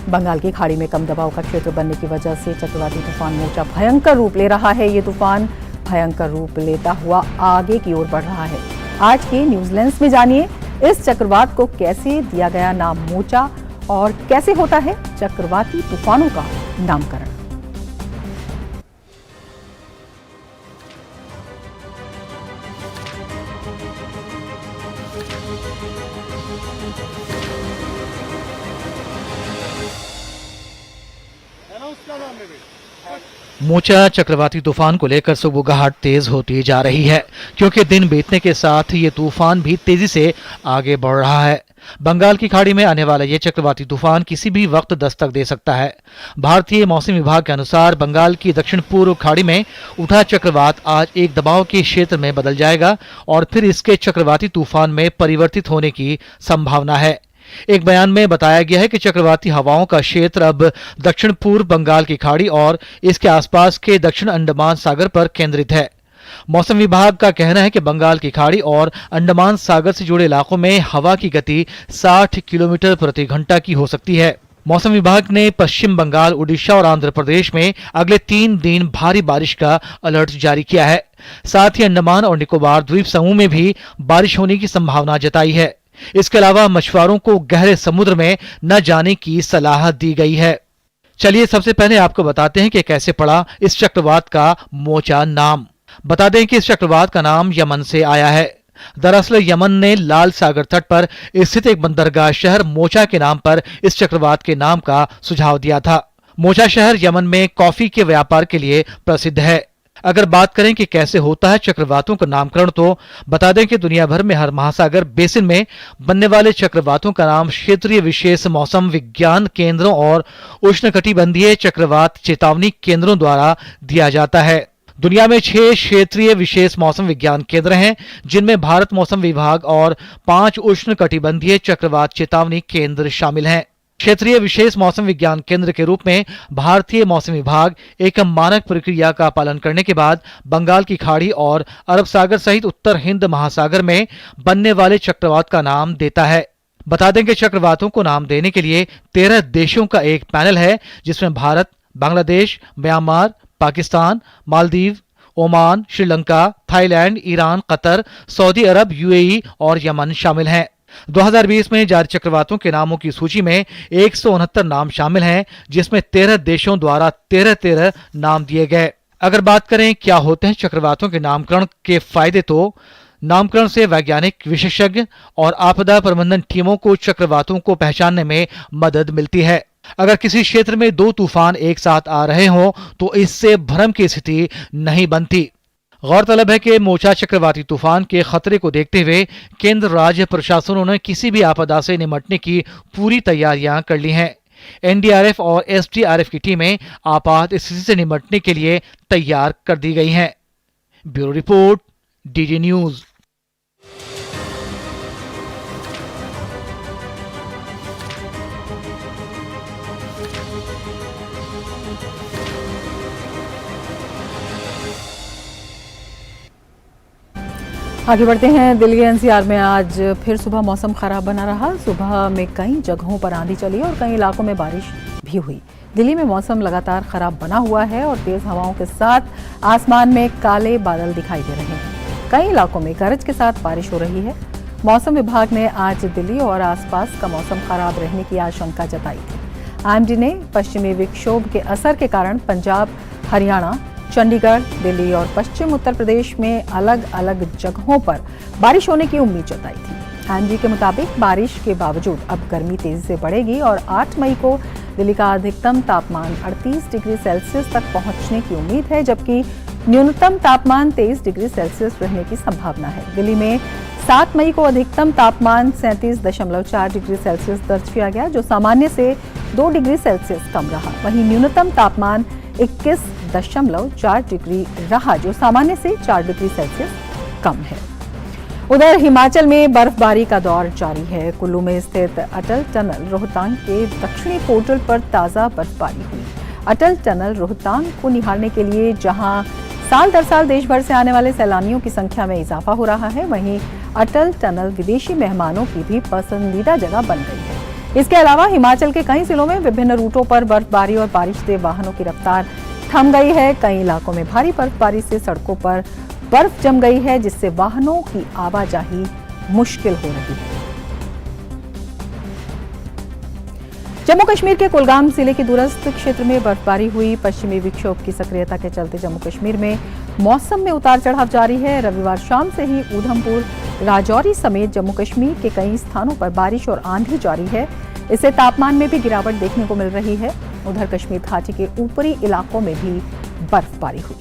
बंगाल की खाड़ी में कम दबाव का क्षेत्र बनने की वजह से चक्रवाती तूफान मोचा भयंकर रूप ले रहा है। ये तूफान भयंकर रूप लेता हुआ आगे की ओर बढ़ रहा है। आज के न्यूजीलैंड में जानिए इस चक्रवात को कैसे दिया गया नाम मोचा और कैसे होता है चक्रवाती तूफानों का नामकरण। मोचा चक्रवाती तूफान को लेकर सुगबुगाहट तेज होती जा रही है, क्योंकि दिन बीतने के साथ ये तूफान भी तेजी से आगे बढ़ रहा है। बंगाल की खाड़ी में आने वाला ये चक्रवाती तूफान किसी भी वक्त दस्तक दे सकता है। भारतीय मौसम विभाग के अनुसार बंगाल की दक्षिण पूर्व खाड़ी में उठा चक्रवात आज एक दबाव के क्षेत्र में बदल जाएगा और फिर इसके चक्रवाती तूफान में परिवर्तित होने की संभावना है। एक बयान में बताया गया है कि चक्रवाती हवाओं का क्षेत्र अब दक्षिण पूर्व बंगाल की खाड़ी और इसके आसपास के दक्षिण अंडमान सागर पर केंद्रित है। मौसम विभाग का कहना है कि बंगाल की खाड़ी और अंडमान सागर से जुड़े इलाकों में हवा की गति 60 किलोमीटर प्रति घंटा की हो सकती है। मौसम विभाग ने पश्चिम बंगाल, उड़ीसा और आंध्र प्रदेश में अगले 3 दिन भारी बारिश का अलर्ट जारी किया है। साथ ही अंडमान और निकोबार द्वीप समूह में भी बारिश होने की संभावना जताई है। इसके अलावा मछुआरों को गहरे समुद्र में न जाने की सलाह दी गई है। चलिए सबसे पहले आपको बताते हैं कि कैसे पड़ा इस चक्रवात का मोचा नाम। बता दें कि इस चक्रवात का नाम यमन से आया है। दरअसल यमन ने लाल सागर तट पर स्थित एक बंदरगाह शहर मोचा के नाम पर इस चक्रवात के नाम का सुझाव दिया था। मोचा शहर यमन में कॉफी के व्यापार के लिए प्रसिद्ध है। अगर बात करें कि कैसे होता है चक्रवातों का नामकरण, तो बता दें कि दुनिया भर में हर महासागर बेसिन में बनने वाले चक्रवातों का नाम क्षेत्रीय विशेष मौसम विज्ञान केंद्रों और उष्णकटिबंधीय चक्रवात चेतावनी केंद्रों द्वारा दिया जाता है। दुनिया में 6 क्षेत्रीय विशेष मौसम विज्ञान केंद्र हैं, जिनमें भारत मौसम विभाग और 5 उष्णकटिबंधीय चक्रवात चेतावनी केंद्र शामिल हैं। क्षेत्रीय विशेष मौसम विज्ञान केंद्र के रूप में भारतीय मौसम विभाग एक मानक प्रक्रिया का पालन करने के बाद बंगाल की खाड़ी और अरब सागर सहित उत्तर हिंद महासागर में बनने वाले चक्रवात का नाम देता है। बता दें कि चक्रवातों को नाम देने के लिए 13 देशों का एक पैनल है, जिसमें Bharat, Bangladesh, Myanmar, Pakistan, Maldives, Oman, Sri Lanka, Thailand, Iran, Qatar, Saudi Arab, UAE और यमन शामिल हैं। 2020 में जारी चक्रवातों के नामों की सूची में 169 नाम शामिल हैं, जिसमें 13 देशों द्वारा 13 नाम दिए गए। अगर बात करें क्या होते हैं चक्रवातों के नामकरण के फायदे, तो नामकरण से वैज्ञानिक, विशेषज्ञ और आपदा प्रबंधन टीमों को चक्रवातों को पहचानने में मदद मिलती है। अगर किसी क्षेत्र में 2 तूफान एक साथ आ रहे हों तो इससे भ्रम की स्थिति नहीं बनती। गौरतलब है कि मोचा चक्रवाती तूफान के खतरे को देखते हुए केंद्र राज्य प्रशासनों ने किसी भी आपदा से निपटने की पूरी तैयारियां कर ली हैं। एनडीआरएफ और एसडीआरएफ की टीमें आपात स्थिति से निपटने के लिए तैयार कर दी गई हैं। Bureau report, DD news. आगे बढ़ते हैं। दिल्ली एनसीआर में आज फिर सुबह मौसम खराब बना रहा। सुबह में कई जगहों पर आंधी चली और कई इलाकों में बारिश भी हुई। दिल्ली में मौसम लगातार खराब बना हुआ है और तेज हवाओं के साथ आसमान में काले बादल दिखाई दे रहे हैं। कई इलाकों में गरज के साथ बारिश हो रही है। मौसम विभाग ने आज दिल्ली और आसपास का मौसम खराब रहने की आशंका जताई थी। आईएमडी ने पश्चिमी विक्षोभ के असर के कारण पंजाब, हरियाणा, चंडीगढ़, दिल्ली और पश्चिम उत्तर प्रदेश में अलग अलग जगहों पर बारिश होने की उम्मीद जताई थी। आईएमडी के मुताबिक बारिश के बावजूद अब गर्मी तेजी से बढ़ेगी और 8 मई को दिल्ली का अधिकतम तापमान 38 डिग्री सेल्सियस तक पहुंचने की उम्मीद है, जबकि न्यूनतम तापमान 23 डिग्री सेल्सियस रहने की संभावना है। दिल्ली में 7 मई को अधिकतम तापमान 37.4 डिग्री सेल्सियस दर्ज किया गया, जो सामान्य से 2 डिग्री सेल्सियस कम रहा। वहीं न्यूनतम तापमान 21.4 डिग्री रहा, जो सामान्य से 4 डिग्री सेल्सियस कम है। उधर हिमाचल में बर्फबारी का दौर जारी है। कुल्लू में स्थित अटल टनल रोहतांग के दक्षिणी पोर्टल पर ताजा बर्फबारी हुई। अटल टनल रोहतांग को निहारने के लिए जहां साल दर साल देश भर से आने वाले सैलानियों की संख्या में इजाफा हो रहा है, वहीं अटल टनल विदेशी मेहमानों की भी पसंदीदा जगह बन गई है। इसके अलावा हिमाचल के कई जिलों में विभिन्न रूटों पर बर्फबारी और बारिश से वाहनों की रफ्तार थम गई है। कई इलाकों में भारी बर्फबारी से सड़कों पर बर्फ जम गई है, जिससे वाहनों की आवाजाही मुश्किल हो रही है। जम्मू कश्मीर के कुलगाम जिले के दूरस्थ क्षेत्र में बर्फबारी हुई। पश्चिमी विक्षोभ की सक्रियता के चलते जम्मू कश्मीर में मौसम में उतार चढ़ाव जारी है। रविवार शाम से ही उधमपुर, राजौरी समेत जम्मू कश्मीर के कई स्थानों पर बारिश और आंधी जारी है। इससे तापमान में भी गिरावट देखने को मिल रही है। उधर कश्मीर घाटी के ऊपरी इलाकों में भी बर्फबारी हुई।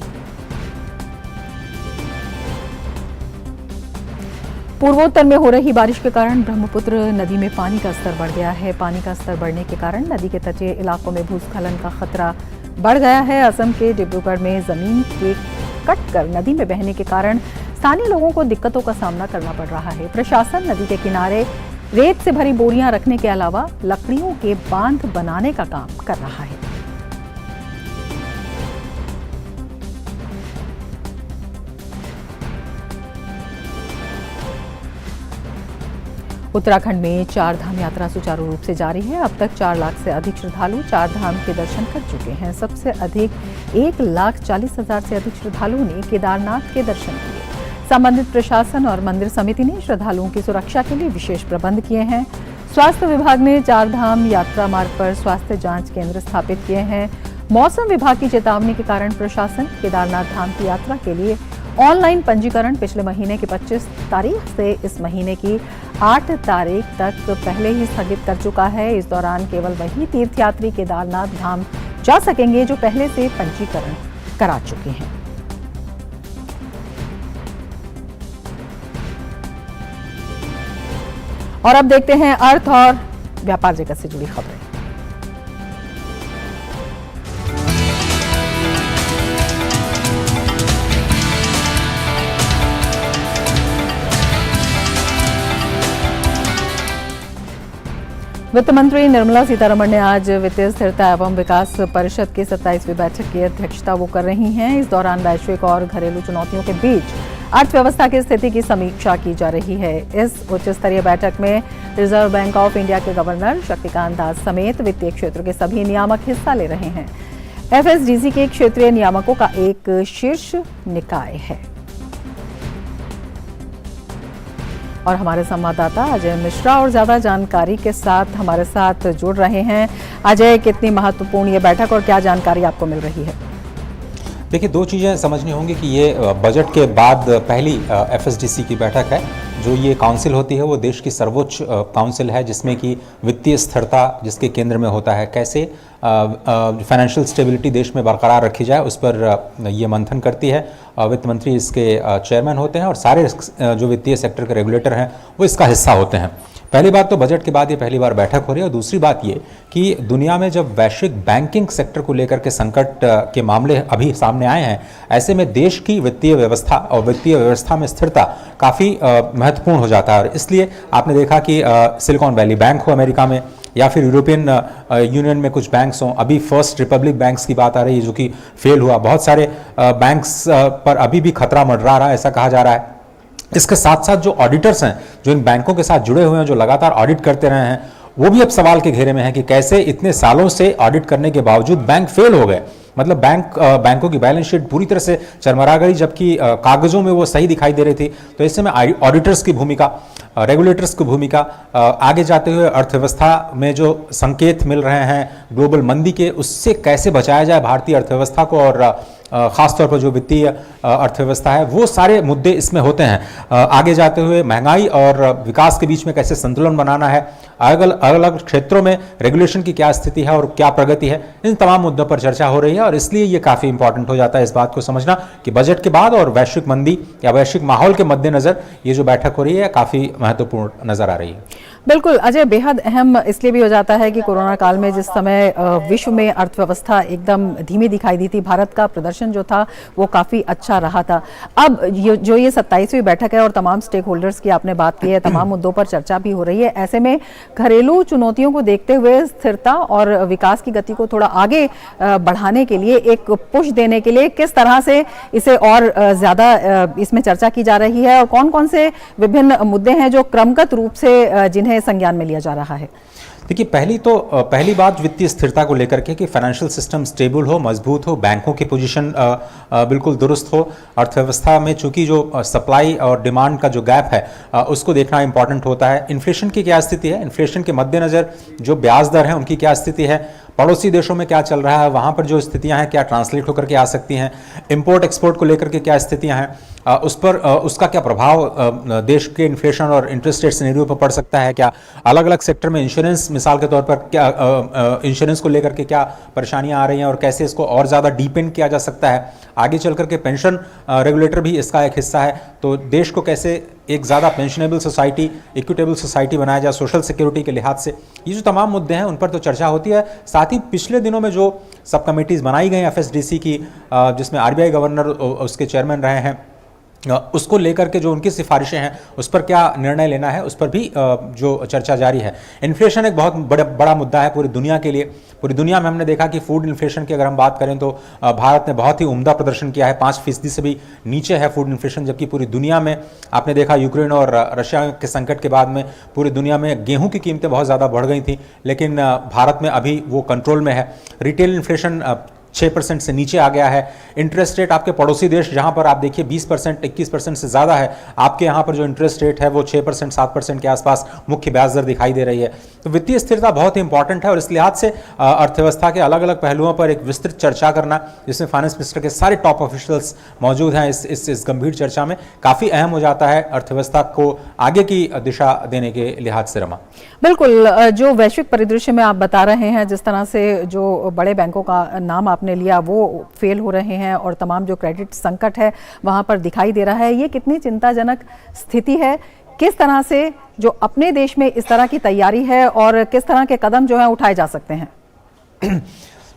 पूर्वोत्तर में हो रही बारिश के कारण ब्रह्मपुत्र नदी में पानी का स्तर बढ़ गया है। पानी का स्तर बढ़ने के कारण नदी के तटीय इलाकों में भूस्खलन का खतरा बढ़ गया है। असम के डिब्रूगढ़ में जमीन के कटकर नदी में बहने के कारण स्थानीय लोगों को दिक्कतों का सामना करना पड़ रहा है। प्रशासन नदी के किनारे रेत से भरी बोरियां रखने के अलावा लकड़ियों के बांध बनाने का काम कर रहा है। उत्तराखंड में 4 धाम यात्रा सुचारू रूप से जारी है। अब तक 4 लाख से अधिक श्रद्धालु 4 धाम के दर्शन कर चुके हैं। सबसे अधिक 1,40,000 से अधिक श्रद्धालुओं ने केदारनाथ के दर्शन किए। संबंधित प्रशासन और मंदिर समिति ने श्रद्धालुओं की सुरक्षा के लिए विशेष प्रबंध किए हैं। स्वास्थ्य विभाग ने 4 धाम यात्रा मार्ग पर स्वास्थ्य जांच केंद्र स्थापित किए हैं। मौसम विभाग की चेतावनी के कारण प्रशासन केदारनाथ धाम की यात्रा के लिए ऑनलाइन पंजीकरण पिछले महीने की 25 तारीख से इस महीने की 8 तारीख तक पहले ही स्थगित कर चुका है। इस दौरान केवल वही तीर्थयात्री केदारनाथ धाम जा सकेंगे जो पहले से पंजीकरण करा चुके हैं। और अब देखते हैं अर्थ और व्यापार जगत से जुड़ी खबरें। वित्त मंत्री निर्मला सीतारमण ने आज वित्तीय स्थिरता एवं विकास परिषद की 27वीं बैठक की अध्यक्षता वो कर रही हैं। इस दौरान वैश्विक और घरेलू चुनौतियों के बीच अर्थव्यवस्था की स्थिति की समीक्षा की जा रही है। इस उच्च स्तरीय बैठक में रिजर्व बैंक ऑफ इंडिया के गवर्नर शक्तिकांत दास समेत वित्तीय क्षेत्र के सभी नियामक हिस्सा ले रहे हैं। एफएसडीसी के क्षेत्रीय नियामकों का एक शीर्ष निकाय है। और हमारे संवाददाता अजय मिश्रा और ज्यादा जानकारी के साथ हमारे साथ जुड़ रहे हैं। अजय, कितनी महत्वपूर्ण ये बैठक और क्या जानकारी आपको मिल रही है? देखिए, दो चीज़ें समझनी होंगी कि ये बजट के बाद पहली एफएसडीसी की बैठक है। जो ये काउंसिल होती है वो देश की सर्वोच्च काउंसिल है, जिसमें कि वित्तीय स्थिरता जिसके केंद्र में होता है, कैसे फाइनेंशियल स्टेबिलिटी देश में बरकरार रखी जाए, उस पर ये मंथन करती है। वित्त मंत्री इसके चेयरमैन होते हैं और सारे जो वित्तीय सेक्टर के रेगुलेटर हैं वो इसका हिस्सा होते हैं। पहली बात तो बजट के बाद ये पहली बार बैठक हो रही है, और दूसरी बात ये कि दुनिया में जब वैश्विक बैंकिंग सेक्टर को लेकर के संकट के मामले अभी सामने आए हैं, ऐसे में देश की वित्तीय व्यवस्था और वित्तीय व्यवस्था में स्थिरता काफ़ी महत्वपूर्ण हो जाता है। और इसलिए आपने देखा कि सिलिकॉन वैली बैंक हो अमेरिका में, या फिर यूरोपियन यूनियन में कुछ बैंक्स हों, अभी फर्स्ट रिपब्लिक बैंक्स की बात आ रही है जो कि फेल हुआ, बहुत सारे बैंक्स पर अभी भी खतरा मंडरा रहा है, ऐसा कहा जा रहा है। इसके साथ साथ जो ऑडिटर्स हैं, जो इन बैंकों के साथ जुड़े हुए हैं, जो लगातार ऑडिट करते रहे हैं, वो भी अब सवाल के घेरे में है कि कैसे इतने सालों से ऑडिट करने के बावजूद बैंक फेल हो गए। मतलब बैंकों की बैलेंस शीट पूरी तरह से चरमरा गई, जबकि कागजों में वो सही दिखाई दे रही थी। तो ऐसे में ऑडिटर्स की भूमिका, रेगुलेटर्स की भूमिका, आगे जाते हुए अर्थव्यवस्था में जो संकेत मिल रहे हैं ग्लोबल मंदी के, उससे कैसे बचाया जाए भारतीय अर्थव्यवस्था को, और खासतौर पर जो वित्तीय अर्थव्यवस्था है, वो सारे मुद्दे इसमें होते हैं। आगे जाते हुए महंगाई और विकास के बीच में कैसे संतुलन बनाना है, अलग अलग क्षेत्रों में रेगुलेशन की क्या स्थिति है और क्या प्रगति है, इन तमाम मुद्दों पर चर्चा हो रही है। और इसलिए ये काफ़ी इंपॉर्टेंट हो जाता है इस बात को समझना कि बजट के बाद और वैश्विक मंदी या वैश्विक माहौल के मद्देनजर ये जो बैठक हो रही है काफ़ी महत्वपूर्ण नजर आ रही है। बिल्कुल अजय, बेहद अहम इसलिए भी हो जाता है कि कोरोना काल में जिस समय विश्व में अर्थव्यवस्था एकदम धीमी दिखाई दी थी, भारत का प्रदर्शन जो था वो काफ़ी अच्छा रहा था। अब ये 27वीं बैठक है और तमाम स्टेक होल्डर्स की आपने बात की है, तमाम मुद्दों पर चर्चा भी हो रही है। ऐसे में घरेलू चुनौतियों को देखते हुए स्थिरता और विकास की गति को थोड़ा आगे बढ़ाने के लिए, एक पुश देने के लिए किस तरह से इसे और ज़्यादा इसमें चर्चा की जा रही है, और कौन कौन से विभिन्न मुद्दे हैं जो क्रमगत रूप से जिन्हें संज्ञान में लिया जा रहा है? देखिए, पहली बात वित्तीय स्थिरता को लेकर के कि फाइनेंशियल सिस्टम स्टेबल हो, मजबूत हो, बैंकों की पोजीशन बिल्कुल दुरुस्त हो। अर्थव्यवस्था में चूंकि जो सप्लाई और डिमांड का जो गैप है उसको देखना इंपॉर्टेंट होता है। इन्फ्लेशन की क्या स्थिति है, इन्फ्लेशन के मद्देनजर जो ब्याज दर है उनकी क्या स्थिति है, पड़ोसी देशों में क्या चल रहा है, वहाँ पर जो स्थितियाँ हैं क्या ट्रांसलेट होकर के आ सकती हैं, इंपोर्ट एक्सपोर्ट को लेकर के क्या स्थितियाँ हैं, उस पर उसका क्या प्रभाव देश के इन्फ्लेशन और इंटरेस्ट रेट सिनेरियो पर पड़ सकता है, क्या अलग अलग सेक्टर में इंश्योरेंस मिसाल के तौर पर क्या इंश्योरेंस को लेकर के क्या परेशानियां आ रही हैं और कैसे इसको और ज़्यादा डीपेंड किया जा सकता है। आगे चल करके पेंशन रेगुलेटर भी इसका एक हिस्सा है, तो देश को कैसे एक ज़्यादा पेंशनेबल सोसाइटी, इक्विटेबल सोसाइटी बनाया जाए सोशल सिक्योरिटी के लिहाज से, ये जो तमाम मुद्दे हैं उन पर तो चर्चा होती है। साथ ही पिछले दिनों में जो सब कमेटीज़ बनाई गई एफएसडीसी की, जिसमें आरबीआई गवर्नर उसके चेयरमैन रहे हैं, उसको लेकर के जो उनकी सिफारिशें हैं उस पर क्या निर्णय लेना है, उस पर भी जो चर्चा जारी है। इन्फ्लेशन एक बहुत बड़ा मुद्दा है पूरी दुनिया के लिए। पूरी दुनिया में हमने देखा कि फूड इन्फ्लेशन की अगर हम बात करें तो भारत ने बहुत ही उम्दा प्रदर्शन किया है, 5% से भी नीचे है फूड इन्फ्लेशन, जबकि पूरी दुनिया में आपने देखा यूक्रेन और रशिया के संकट के बाद में पूरी दुनिया में गेहूं की कीमतें बहुत ज़्यादा बढ़ गई थी, लेकिन भारत में अभी वो कंट्रोल में है। रिटेल इन्फ्लेशन 6% से नीचे आ गया है। इंटरेस्ट रेट आपके पड़ोसी देश जहां पर आप देखिए 20%, 21% से ज़्यादा है, आपके यहाँ पर जो इंटरेस्ट रेट है वो 6%, 7% के आसपास मुख्य ब्याज दर दिखाई दे रही है। तो वित्तीय स्थिरता बहुत ही इंपॉर्टेंट है और इस लिहाज से अर्थव्यवस्था के अलग अलग पहलुओं पर एक विस्तृत चर्चा करना, जिसमें फाइनेंस मिनिस्टर के सारे टॉप ऑफिशियल्स मौजूद हैं इस गंभीर चर्चा में, काफ़ी अहम हो जाता है अर्थव्यवस्था को आगे की दिशा देने के लिहाज से। रमा, बिल्कुल, जो वैश्विक परिदृश्य में आप बता रहे हैं, जिस तरह से जो बड़े बैंकों का नाम आपने लिया वो फेल हो रहे हैं और तमाम जो क्रेडिट संकट है वहां पर दिखाई दे रहा है, ये कितनी चिंताजनक स्थिति है। किस तरह से जो अपने देश में इस तरह की तैयारी है और किस तरह के कदम जो है उठाए जा सकते हैं?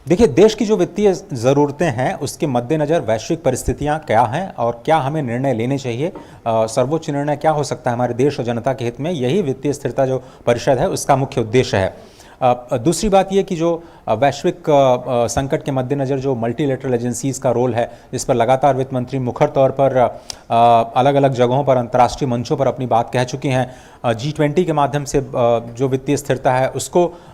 देखिए, देश की जो वित्तीय ज़रूरतें हैं उसके मद्देनज़र वैश्विक परिस्थितियां क्या हैं और क्या हमें निर्णय लेने चाहिए, सर्वोच्च निर्णय क्या हो सकता है हमारे देश और जनता के हित में, यही वित्तीय स्थिरता जो परिषद है उसका मुख्य उद्देश्य है। दूसरी बात ये कि जो वैश्विक संकट के मद्देनज़र जो मल्टीलेटरल एजेंसीज़ का रोल है, जिस पर लगातार वित्त मंत्री मुखर तौर पर अलग अलग जगहों पर अंतर्राष्ट्रीय मंचों पर अपनी बात कह चुकी हैं। G20 के माध्यम से जो वित्तीय स्थिरता है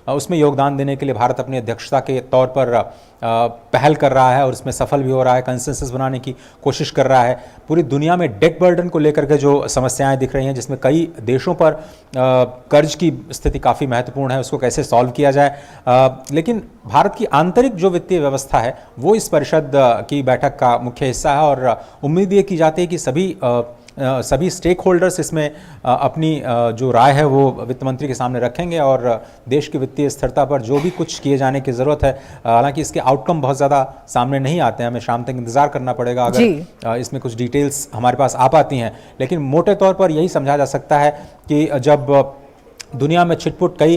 उसमें योगदान देने के लिए भारत अपनी अध्यक्षता के तौर पर पहल कर रहा है और उसमें सफल भी हो रहा है, कंसेंसस बनाने की कोशिश कर रहा है। पूरी दुनिया में डेट बर्डन को लेकर के जो समस्याएं दिख रही हैं, जिसमें कई देशों पर कर्ज की स्थिति काफ़ी महत्वपूर्ण है, उसको कैसे सॉल्व किया जाए। लेकिन भारत की आंतरिक जो वित्तीय व्यवस्था है वो इस परिषद की बैठक का मुख्य हिस्सा है और उम्मीद ये की जाती है कि सभी स्टेक होल्डर्स इसमें अपनी जो राय है वो वित्त मंत्री के सामने रखेंगे और देश की वित्तीय स्थिरता पर जो भी कुछ किए जाने की ज़रूरत है, हालांकि इसके आउटकम बहुत ज़्यादा सामने नहीं आते हैं, हमें शाम तक इंतज़ार करना पड़ेगा अगर इसमें कुछ डिटेल्स हमारे पास आ पाती हैं। लेकिन मोटे तौर पर यही समझा जा सकता है कि जब दुनिया में छिटपुट कई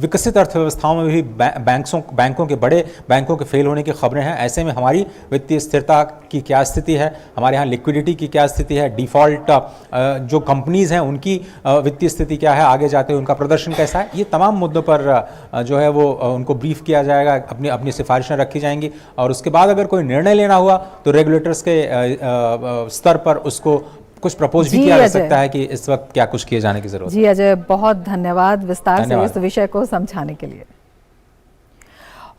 विकसित अर्थव्यवस्थाओं में भी बैंकों के बड़े बैंकों के फेल होने की खबरें हैं, ऐसे में हमारी वित्तीय स्थिरता की क्या स्थिति है, हमारे यहाँ लिक्विडिटी की क्या स्थिति है, डिफ़ॉल्ट जो कंपनीज़ हैं उनकी वित्तीय स्थिति क्या है, आगे जाते हुए उनका प्रदर्शन कैसा है, ये तमाम मुद्दों पर जो है वो उनको ब्रीफ किया जाएगा, अपनी सिफारिशें रखी जाएंगी और उसके बाद अगर कोई निर्णय लेना हुआ तो रेगुलेटर्स के स्तर पर उसको कुछ प्रपोज भी किया जा सकता है कि इस वक्त क्या कुछ किए जाने की जरूरत है। जी अजय, बहुत धन्यवाद विस्तार से इस विषय को समझाने के लिए।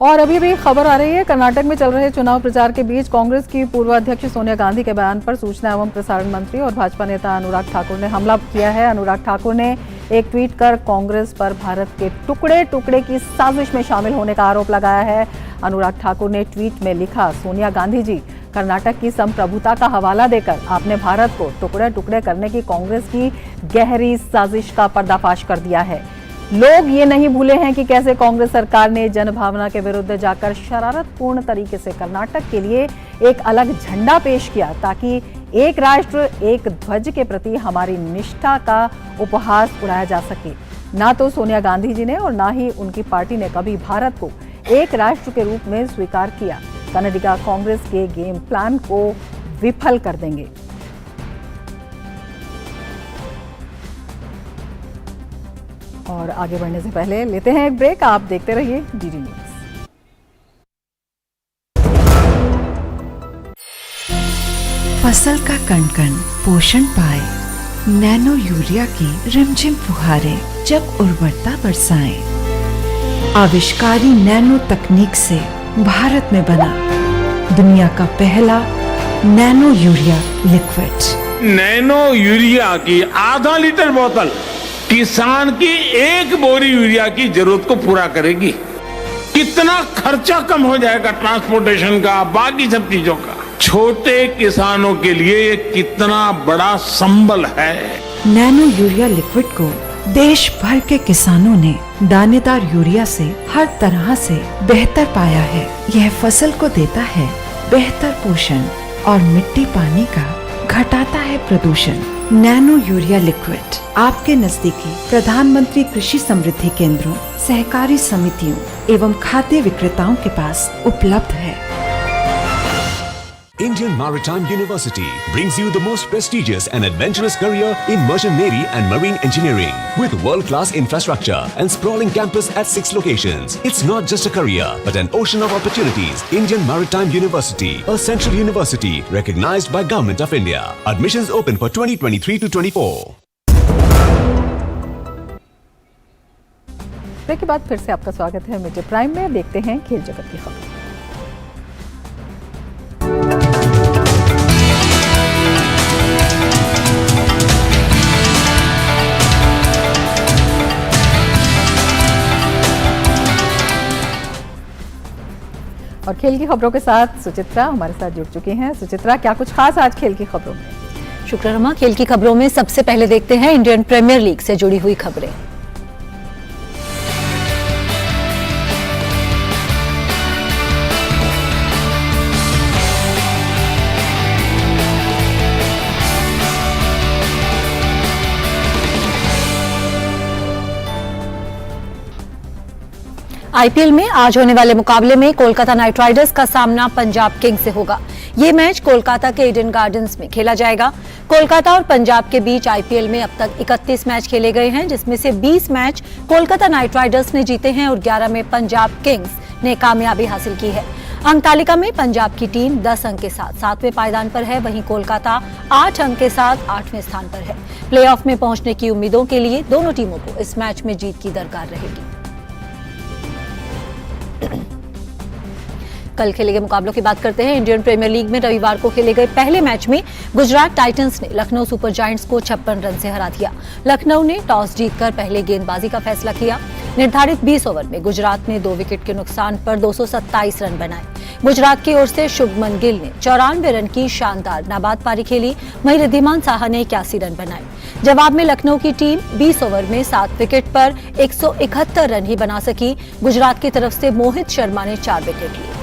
और अभी भी खबर आ रही है, कर्नाटक में चल रहे चुनाव प्रचार के बीच कांग्रेस की पूर्व अध्यक्ष सोनिया गांधी के बयान पर सूचना एवं प्रसारण मंत्री और भाजपा नेता अनुराग ठाकुर ने हमला किया है। अनुराग ठाकुर ने एक ट्वीट कर कांग्रेस पर भारत के टुकड़े टुकड़े की साजिश में शामिल होने का आरोप लगाया है। अनुराग ठाकुर ने ट्वीट में लिखा, सोनिया गांधी जी, कर्नाटक की संप्रभुता का हवाला देकर आपने भारत को टुकड़े टुकड़े करने की कांग्रेस की गहरी साजिश का पर्दाफाश कर दिया है। लोग ये नहीं भूले हैं कि कैसे कांग्रेस सरकार ने जनभावना के विरुद्ध जाकर शरारतपूर्ण तरीके से कर्नाटक के लिए एक अलग झंडा पेश किया ताकि एक राष्ट्र एक ध्वज के प्रति हमारी निष्ठा का उपहास उड़ाया जा सके। ना तो सोनिया गांधी जी ने और ना ही उनकी पार्टी ने कभी भारत को एक राष्ट्र के रूप में स्वीकार किया। कनाडिगा कांग्रेस के गेम प्लान को विफल कर देंगे। और आगे बढ़ने से पहले लेते हैं एक ब्रेक। आप देखते रहिए डीडी न्यूज। फसल का कण कण पोषण पाए, नैनो यूरिया की रिमझिम फुहारे जब उर्वरता बरसाएं, आविष्कारी नैनो तकनीक से भारत में बना दुनिया का पहला nano urea liquid. Nano urea की आधा लीटर बोतल किसान की एक बोरी यूरिया की जरूरत को पूरा करेगी। कितना खर्चा कम हो जाएगा ट्रांसपोर्टेशन का, बाकी सब चीजों का। छोटे किसानों के लिए ये कितना बड़ा संबल है। नैनो यूरिया लिक्विड को देश भर के किसानों ने दानेदार यूरिया से हर तरह से बेहतर पाया है। यह फसल को देता है बेहतर पोषण और मिट्टी पानी का घटाता है प्रदूषण। नैनो यूरिया लिक्विड आपके नजदीकी प्रधानमंत्री कृषि समृद्धि केंद्रों, सहकारी समितियों एवं खाद्य विक्रेताओं के पास उपलब्ध है। Indian Maritime University brings you the most prestigious and adventurous career in merchant navy and marine engineering with world-class infrastructure and sprawling campus at 6 locations. It's not just a career but an ocean of opportunities. Indian Maritime University, a central university recognized by Government of India. Admissions open for 2023 to 24. Break के बाद फिर से आपका स्वागत है mid day prime में। देखते हैं खेल जगत की खबर। और खेल की खबरों के साथ सुचित्रा हमारे साथ जुड़ चुकी हैं। सुचित्रा, क्या कुछ खास आज खेल की खबरों में? शुक्र रमा, खेल की खबरों में सबसे पहले देखते हैं इंडियन प्रीमियर लीग से जुड़ी हुई खबरें। आईपीएल में आज होने वाले मुकाबले में कोलकाता नाइट राइडर्स का सामना पंजाब किंग्स से होगा। ये मैच कोलकाता के ईडन गार्डन्स में खेला जाएगा। कोलकाता और पंजाब के बीच आईपीएल में अब तक 31 मैच खेले गए हैं, जिसमें से 20 मैच कोलकाता नाइट राइडर्स ने जीते हैं और 11 में पंजाब किंग्स ने कामयाबी हासिल की है। अंक तालिका में पंजाब की टीम 10 अंक के साथ 7वें पायदान पर है, वहीं कोलकाता 8 अंक के साथ 8वें स्थान पर है। प्लेऑफ में पहुंचने की उम्मीदों के लिए दोनों टीमों को इस मैच में जीत की दरकार रहेगी। कल खेले गए मुकाबलों की बात करते हैं। इंडियन प्रीमियर लीग में रविवार को खेले गए पहले मैच में गुजरात टाइटंस ने लखनऊ सुपर जायंट्स को 56 रन से हरा दिया। लखनऊ ने टॉस जीतकर पहले गेंदबाजी का फैसला किया। निर्धारित 20 ओवर में गुजरात ने 2 विकेट के नुकसान पर 227 रन बनाए। गुजरात की ओर से शुभमन गिल ने 94 रन की शानदार नाबाद पारी खेली, वहीं रिद्धिमान साहा ने 81 रन बनाए। जवाब में लखनऊ की टीम 20 ओवर में 7 विकेट पर 171 रन ही बना सकी। गुजरात की तरफ से मोहित शर्मा ने 4 विकेट लिए।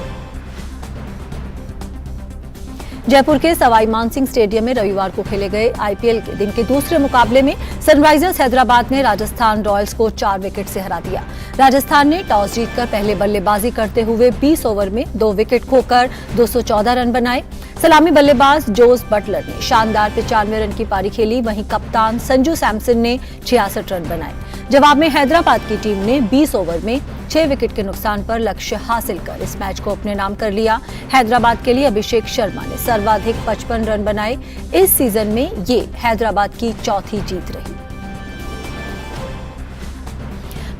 जयपुर के सवाई मानसिंह स्टेडियम में रविवार को खेले गए आईपीएल के दिन के दूसरे मुकाबले में सनराइजर्स हैदराबाद ने राजस्थान रॉयल्स को 4 विकेट से हरा दिया। राजस्थान ने टॉस जीतकर पहले बल्लेबाजी करते हुए 20 ओवर में 2 विकेट खोकर 214 रन बनाए। सलामी बल्लेबाज जोस बटलर ने शानदार 95 रन की पारी खेली, वहीं कप्तान संजू सैमसन ने 66 रन बनाए। जवाब में हैदराबाद की टीम ने 20 ओवर में 6 विकेट के नुकसान पर लक्ष्य हासिल कर इस मैच को अपने नाम कर लिया। हैदराबाद के लिए अभिषेक शर्मा ने सर्वाधिक 55 रन बनाए। इस सीजन में ये हैदराबाद की चौथी जीत रही।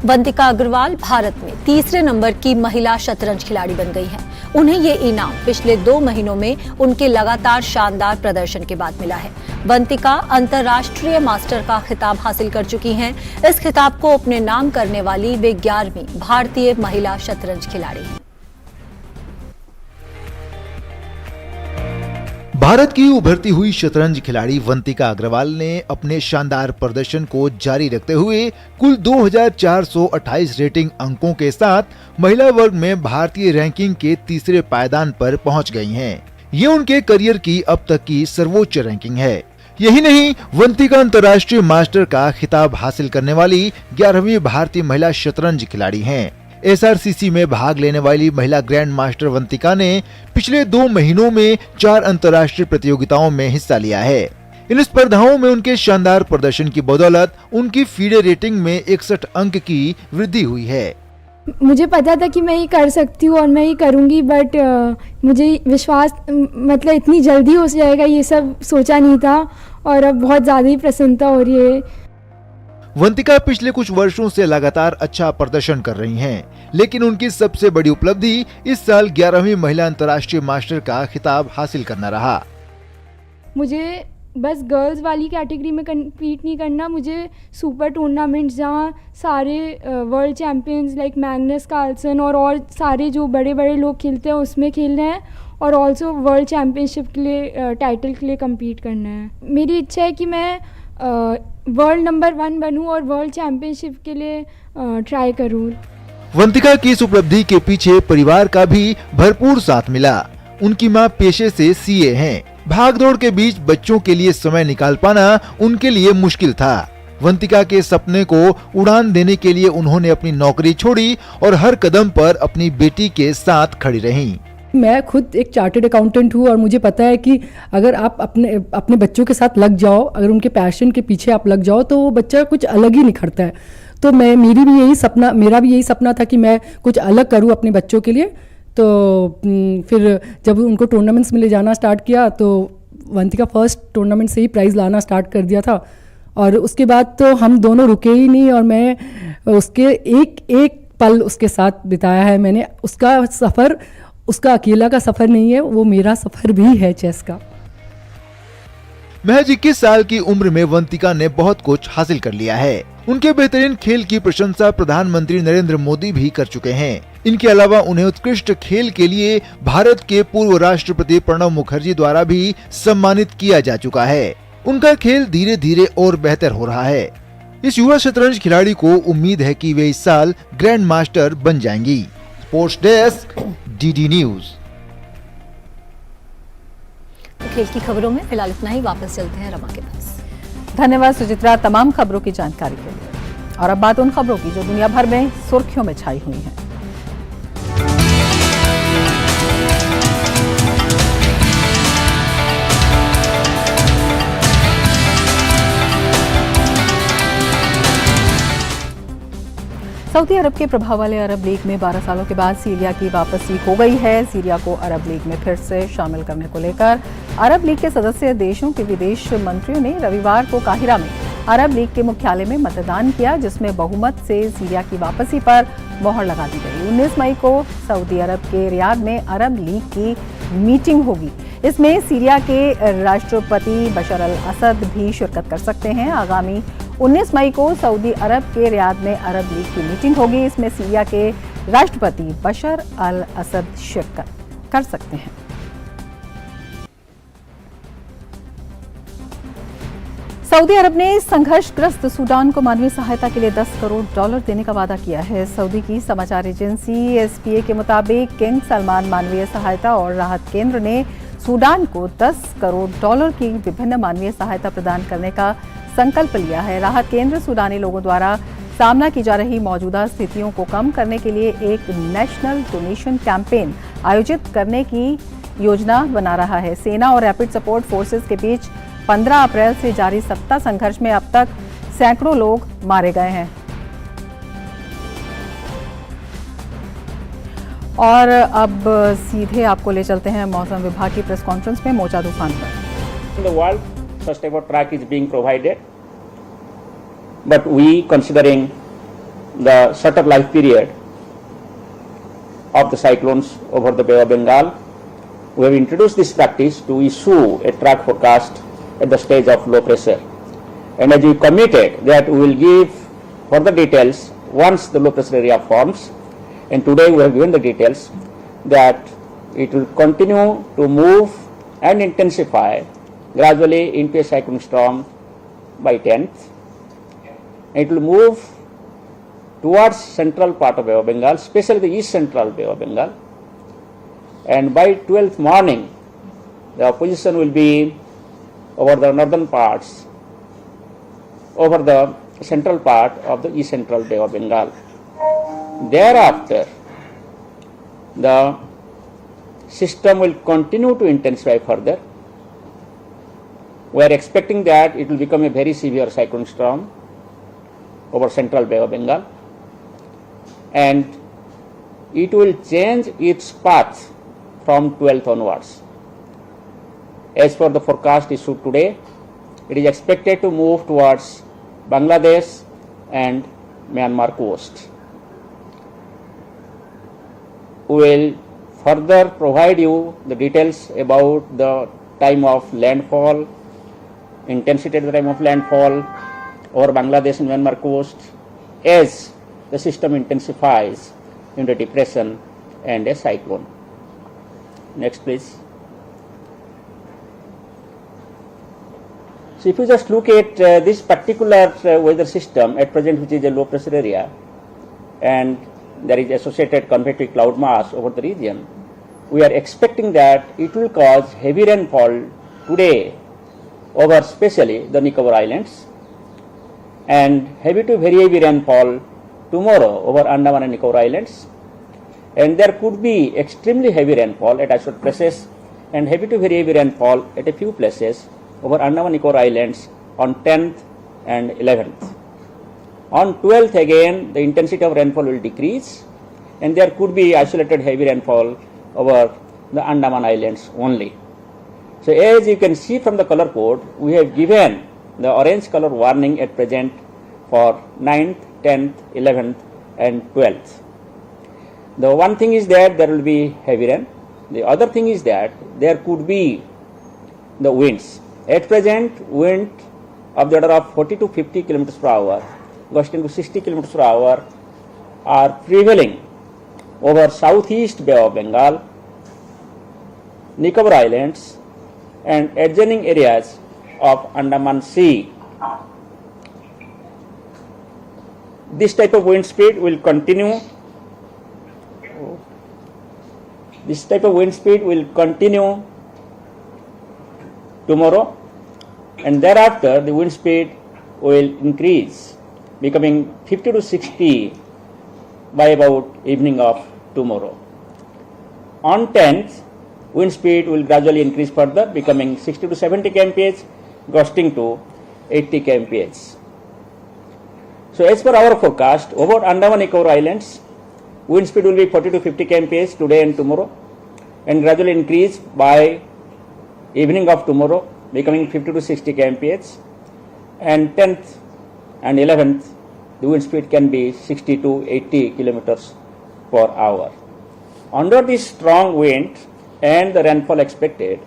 वंतिका अग्रवाल भारत में तीसरे नंबर की महिला शतरंज खिलाड़ी बन गई हैं। उन्हें ये इनाम पिछले 2 महीनों में उनके लगातार शानदार प्रदर्शन के बाद मिला है। वंतिका अंतर्राष्ट्रीय मास्टर का खिताब हासिल कर चुकी हैं। इस खिताब को अपने नाम करने वाली वे 11वीं भारतीय महिला शतरंज खिलाड़ी हैं। भारत की उभरती हुई शतरंज खिलाड़ी वंतिका अग्रवाल ने अपने शानदार प्रदर्शन को जारी रखते हुए कुल 2428 रेटिंग अंकों के साथ महिला वर्ग में भारतीय रैंकिंग के तीसरे पायदान पर पहुंच गई हैं। ये उनके करियर की अब तक की सर्वोच्च रैंकिंग है। यही नहीं, वंतिका अंतर्राष्ट्रीय मास्टर का खिताब हासिल करने वाली 11वीं भारतीय महिला शतरंज खिलाड़ी हैं। एसआरसीसी में भाग लेने वाली महिला ग्रैंड मास्टर वंतिका ने पिछले 2 महीनों में 4 अंतर्राष्ट्रीय प्रतियोगिताओं में हिस्सा लिया है। इन स्पर्धाओं में उनके शानदार प्रदर्शन की बदौलत उनकी फीडे रेटिंग में 61 अंक की वृद्धि हुई है। मुझे पता था कि मैं ये कर सकती हूँ और मैं ये करूँगी, बट मुझे विश्वास मतलब इतनी जल्दी हो जाएगा ये सब सोचा नहीं था, और अब बहुत ज़्यादा ही प्रसन्नता हो रही है। वंतिका पिछले कुछ वर्षों से लगातार अच्छा प्रदर्शन कर रही हैं, लेकिन उनकी सबसे बड़ी उपलब्धि इस साल 11वीं महिला अंतर्राष्ट्रीय मास्टर का खिताब हासिल करना रहा। मुझे बस गर्ल्स वाली कैटेगरी में कम्पीट नहीं करना, मुझे सुपर टूर्नामेंट्स जहाँ सारे world champions like Magnus Carlsen और सारे जो बड़े बड़े लोग खेलते हैं उसमें खेलना है, और ऑल्सो वर्ल्ड चैंपियनशिप के लिए टाइटल के लिए कम्पीट करना है। मेरी इच्छा है कि मैं वर्ल्ड नंबर 1 बनूं और वर्ल्ड चैंपियनशिप के लिए ट्राई करूं। वंतिका की इस उपलब्धि के पीछे परिवार का भी भरपूर साथ मिला। उनकी मां पेशे से सीए हैं। भागदौड़ के बीच बच्चों के लिए समय निकाल पाना उनके लिए मुश्किल था। वंतिका के सपने को उड़ान देने के लिए उन्होंने अपनी नौकरी छोड़ी और हर कदम पर अपनी बेटी के साथ खड़ी रहीं। मैं खुद एक चार्टर्ड अकाउंटेंट हूँ और मुझे पता है कि अगर आप अपने बच्चों के साथ लग जाओ, अगर उनके पैशन के पीछे आप लग जाओ तो वो बच्चा कुछ अलग ही निखरता है। तो मेरा भी यही सपना था कि मैं कुछ अलग करूँ अपने बच्चों के लिए। तो फिर जब उनको टूर्नामेंट्स में ले जाना स्टार्ट किया तो वंतिका फर्स्ट टूर्नामेंट से ही प्राइज़ लाना स्टार्ट कर दिया था, और उसके बाद तो हम दोनों रुके ही नहीं, और मैं उसके एक पल उसके साथ बिताया है। मैंने उसका सफ़र उसका अकेला का सफर नहीं है, वो मेरा सफर भी है चेस का। महज 21 साल की उम्र में वंतिका ने बहुत कुछ हासिल कर लिया है। उनके बेहतरीन खेल की प्रशंसा प्रधानमंत्री नरेंद्र मोदी भी कर चुके हैं। इनके अलावा उन्हें उत्कृष्ट खेल के लिए भारत के पूर्व राष्ट्रपति प्रणब मुखर्जी द्वारा भी सम्मानित किया जा चुका है। उनका खेल धीरे धीरे और बेहतर हो रहा है। इस युवा शतरंज खिलाड़ी को उम्मीद है कि वे इस साल ग्रैंड मास्टर बन जाएंगी। Sports desk, DD news. खेल की खबरों में फिलहाल इतना ही। वापस चलते हैं रमा के पास। धन्यवाद सुचित्रा तमाम खबरों की जानकारी के लिए। और अब बात उन खबरों की जो दुनिया भर में सुर्खियों में छाई हुई हैं। सऊदी अरब के प्रभाव वाले अरब लीग में 12 सालों के बाद सीरिया की वापसी हो गई है। सीरिया को अरब लीग में फिर से शामिल करने को लेकर अरब लीग के सदस्य देशों के विदेश मंत्रियों ने रविवार को काहिरा में अरब लीग के मुख्यालय में मतदान किया, जिसमें बहुमत से सीरिया की वापसी पर मोहर लगा दी गई। 19 मई को सऊदी अरब के रियाद में अरब लीग की मीटिंग होगी। इसमें सीरिया के राष्ट्रपति बशर अल असद भी शिरकत कर सकते हैं। आगामी 19 मई को सऊदी अरब के रियाद में अरब लीग की मीटिंग होगी। इसमें सीरिया के राष्ट्रपति बशर अल असद शिरकत कर सकते हैं। सऊदी अरब ने संघर्षग्रस्त सूडान को मानवीय सहायता के लिए $10 करोड़ देने का वादा किया है। सऊदी की समाचार एजेंसी एसपीए के मुताबिक किंग सलमान मानवीय सहायता और राहत केंद्र ने सूडान को $10 करोड़ की विभिन्न मानवीय सहायता प्रदान करने का संकल्प लिया है। राहत केंद्र सूडानी लोगों द्वारा सामना की जा रही मौजूदा स्थितियों को कम करने के लिए एक नेशनल डोनेशन कैंपेन आयोजित करने की योजना बना रहा है। सेना और रैपिड सपोर्ट फोर्सेस के बीच 15 अप्रैल से जारी सत्ता संघर्ष में अब तक सैकड़ों लोग मारे गए हैं। और अब सीधे आपको ले चलते हैं मौसम विभाग की प्रेस कॉन्फ्रेंस में मोचा तूफान पर। In the world, such type of track is being provided, but we, considering the shorter life period of the cyclones over the Bay of Bengal, we have introduced this practice to issue a track forecast at the stage of low pressure. And as we committed that we will give further details once the low pressure area forms, and today we have given the details that it will continue to move and intensify gradually into a cyclone storm by 10th. It will move towards central part of Bay of Bengal, especially the east central Bay of Bengal, and by 12th morning the position will be over the northern parts, over the central part of the east central Bay of Bengal. Thereafter, the system will continue to intensify further. We are expecting that it will become a very severe cyclone storm over central Bay of Bengal, and it will change its path from 12th onwards. As per the forecast issued today, it is expected to move towards Bangladesh and Myanmar coast. We will further provide you the details about the time of landfall, intensity at the time of landfall over Bangladesh and Myanmar coast as the system intensifies into a depression and a cyclone. Next please. So if you just look at this particular weather system at present, which is a low pressure area, and there is associated convective cloud mass over the region, we are expecting that it will cause heavy rainfall today over especially the Nicobar Islands, and heavy to very heavy rainfall tomorrow over Andaman and Nicobar Islands, and there could be extremely heavy rainfall at isolated places and heavy to very heavy rainfall at a few places over Andaman and Nicobar Islands on 10th and 11th. On 12th again the intensity of rainfall will decrease, and there could be isolated heavy rainfall over the Andaman Islands only. So as you can see from the color code, we have given the orange color warning at present for 9th, 10th, 11th and 12th. The one thing is that there will be heavy rain. The other thing is that there could be the winds. At present, wind of the order of 40 to 50 km per hour, gusting to 60 km per hour are prevailing over southeast Bay of Bengal, Nicobar Islands and adjoining areas of Andaman Sea. This type of wind speed will continue. This type of wind speed will continue tomorrow, and thereafter the wind speed will increase, becoming 50 to 60 by about evening of tomorrow. On 10th, wind speed will gradually increase further, becoming 60 to 70 kmph, gusting to 80 kmph. So as per our forecast, over Andaman Nicobar Islands, wind speed will be 40 to 50 kmph today and tomorrow, and gradually increase by evening of tomorrow, becoming 50 to 60 kmph, and 10th and 11th, the wind speed can be 60 to 80 kilometers per hour. Under this strong wind and the rainfall expected,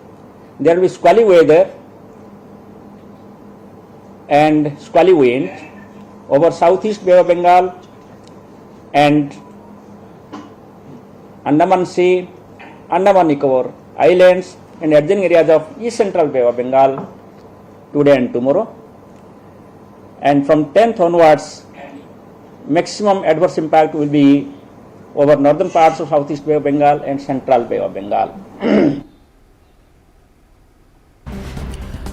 there will be squally weather and squally wind over Southeast Bay of Bengal and Andaman Sea, Andaman Nicobar Islands and adjoining areas of East Central Bay of Bengal today and tomorrow. And from 10th onwards, maximum adverse impact will be over northern parts of Southeast Bay of Bengal and Central Bay of Bengal.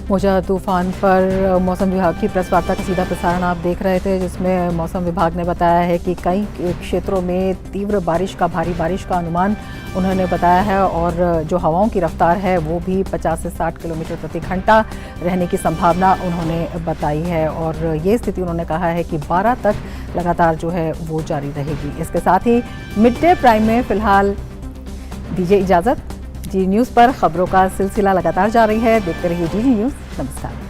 मोजा तूफान पर मौसम विभाग की press वार्ता का सीधा प्रसारण आप देख रहे थे, जिसमें मौसम विभाग ने बताया है कि कई क्षेत्रों में तीव्र बारिश का, भारी बारिश का अनुमान उन्होंने बताया है और जो हवाओं की रफ्तार है वो भी 50 से 60 किलोमीटर प्रति घंटा रहने की संभावना उन्होंने बताई है और ये स्थिति उन्होंने कहा है कि 12 तक लगातार जो है वो जारी रहेगी। इसके साथ ही मिड डे प्राइम में फिलहाल दीजिए इजाज़त। जी न्यूज़ पर खबरों का सिलसिला लगातार जारी है, देखते रहिए DD न्यूज़। नमस्कार।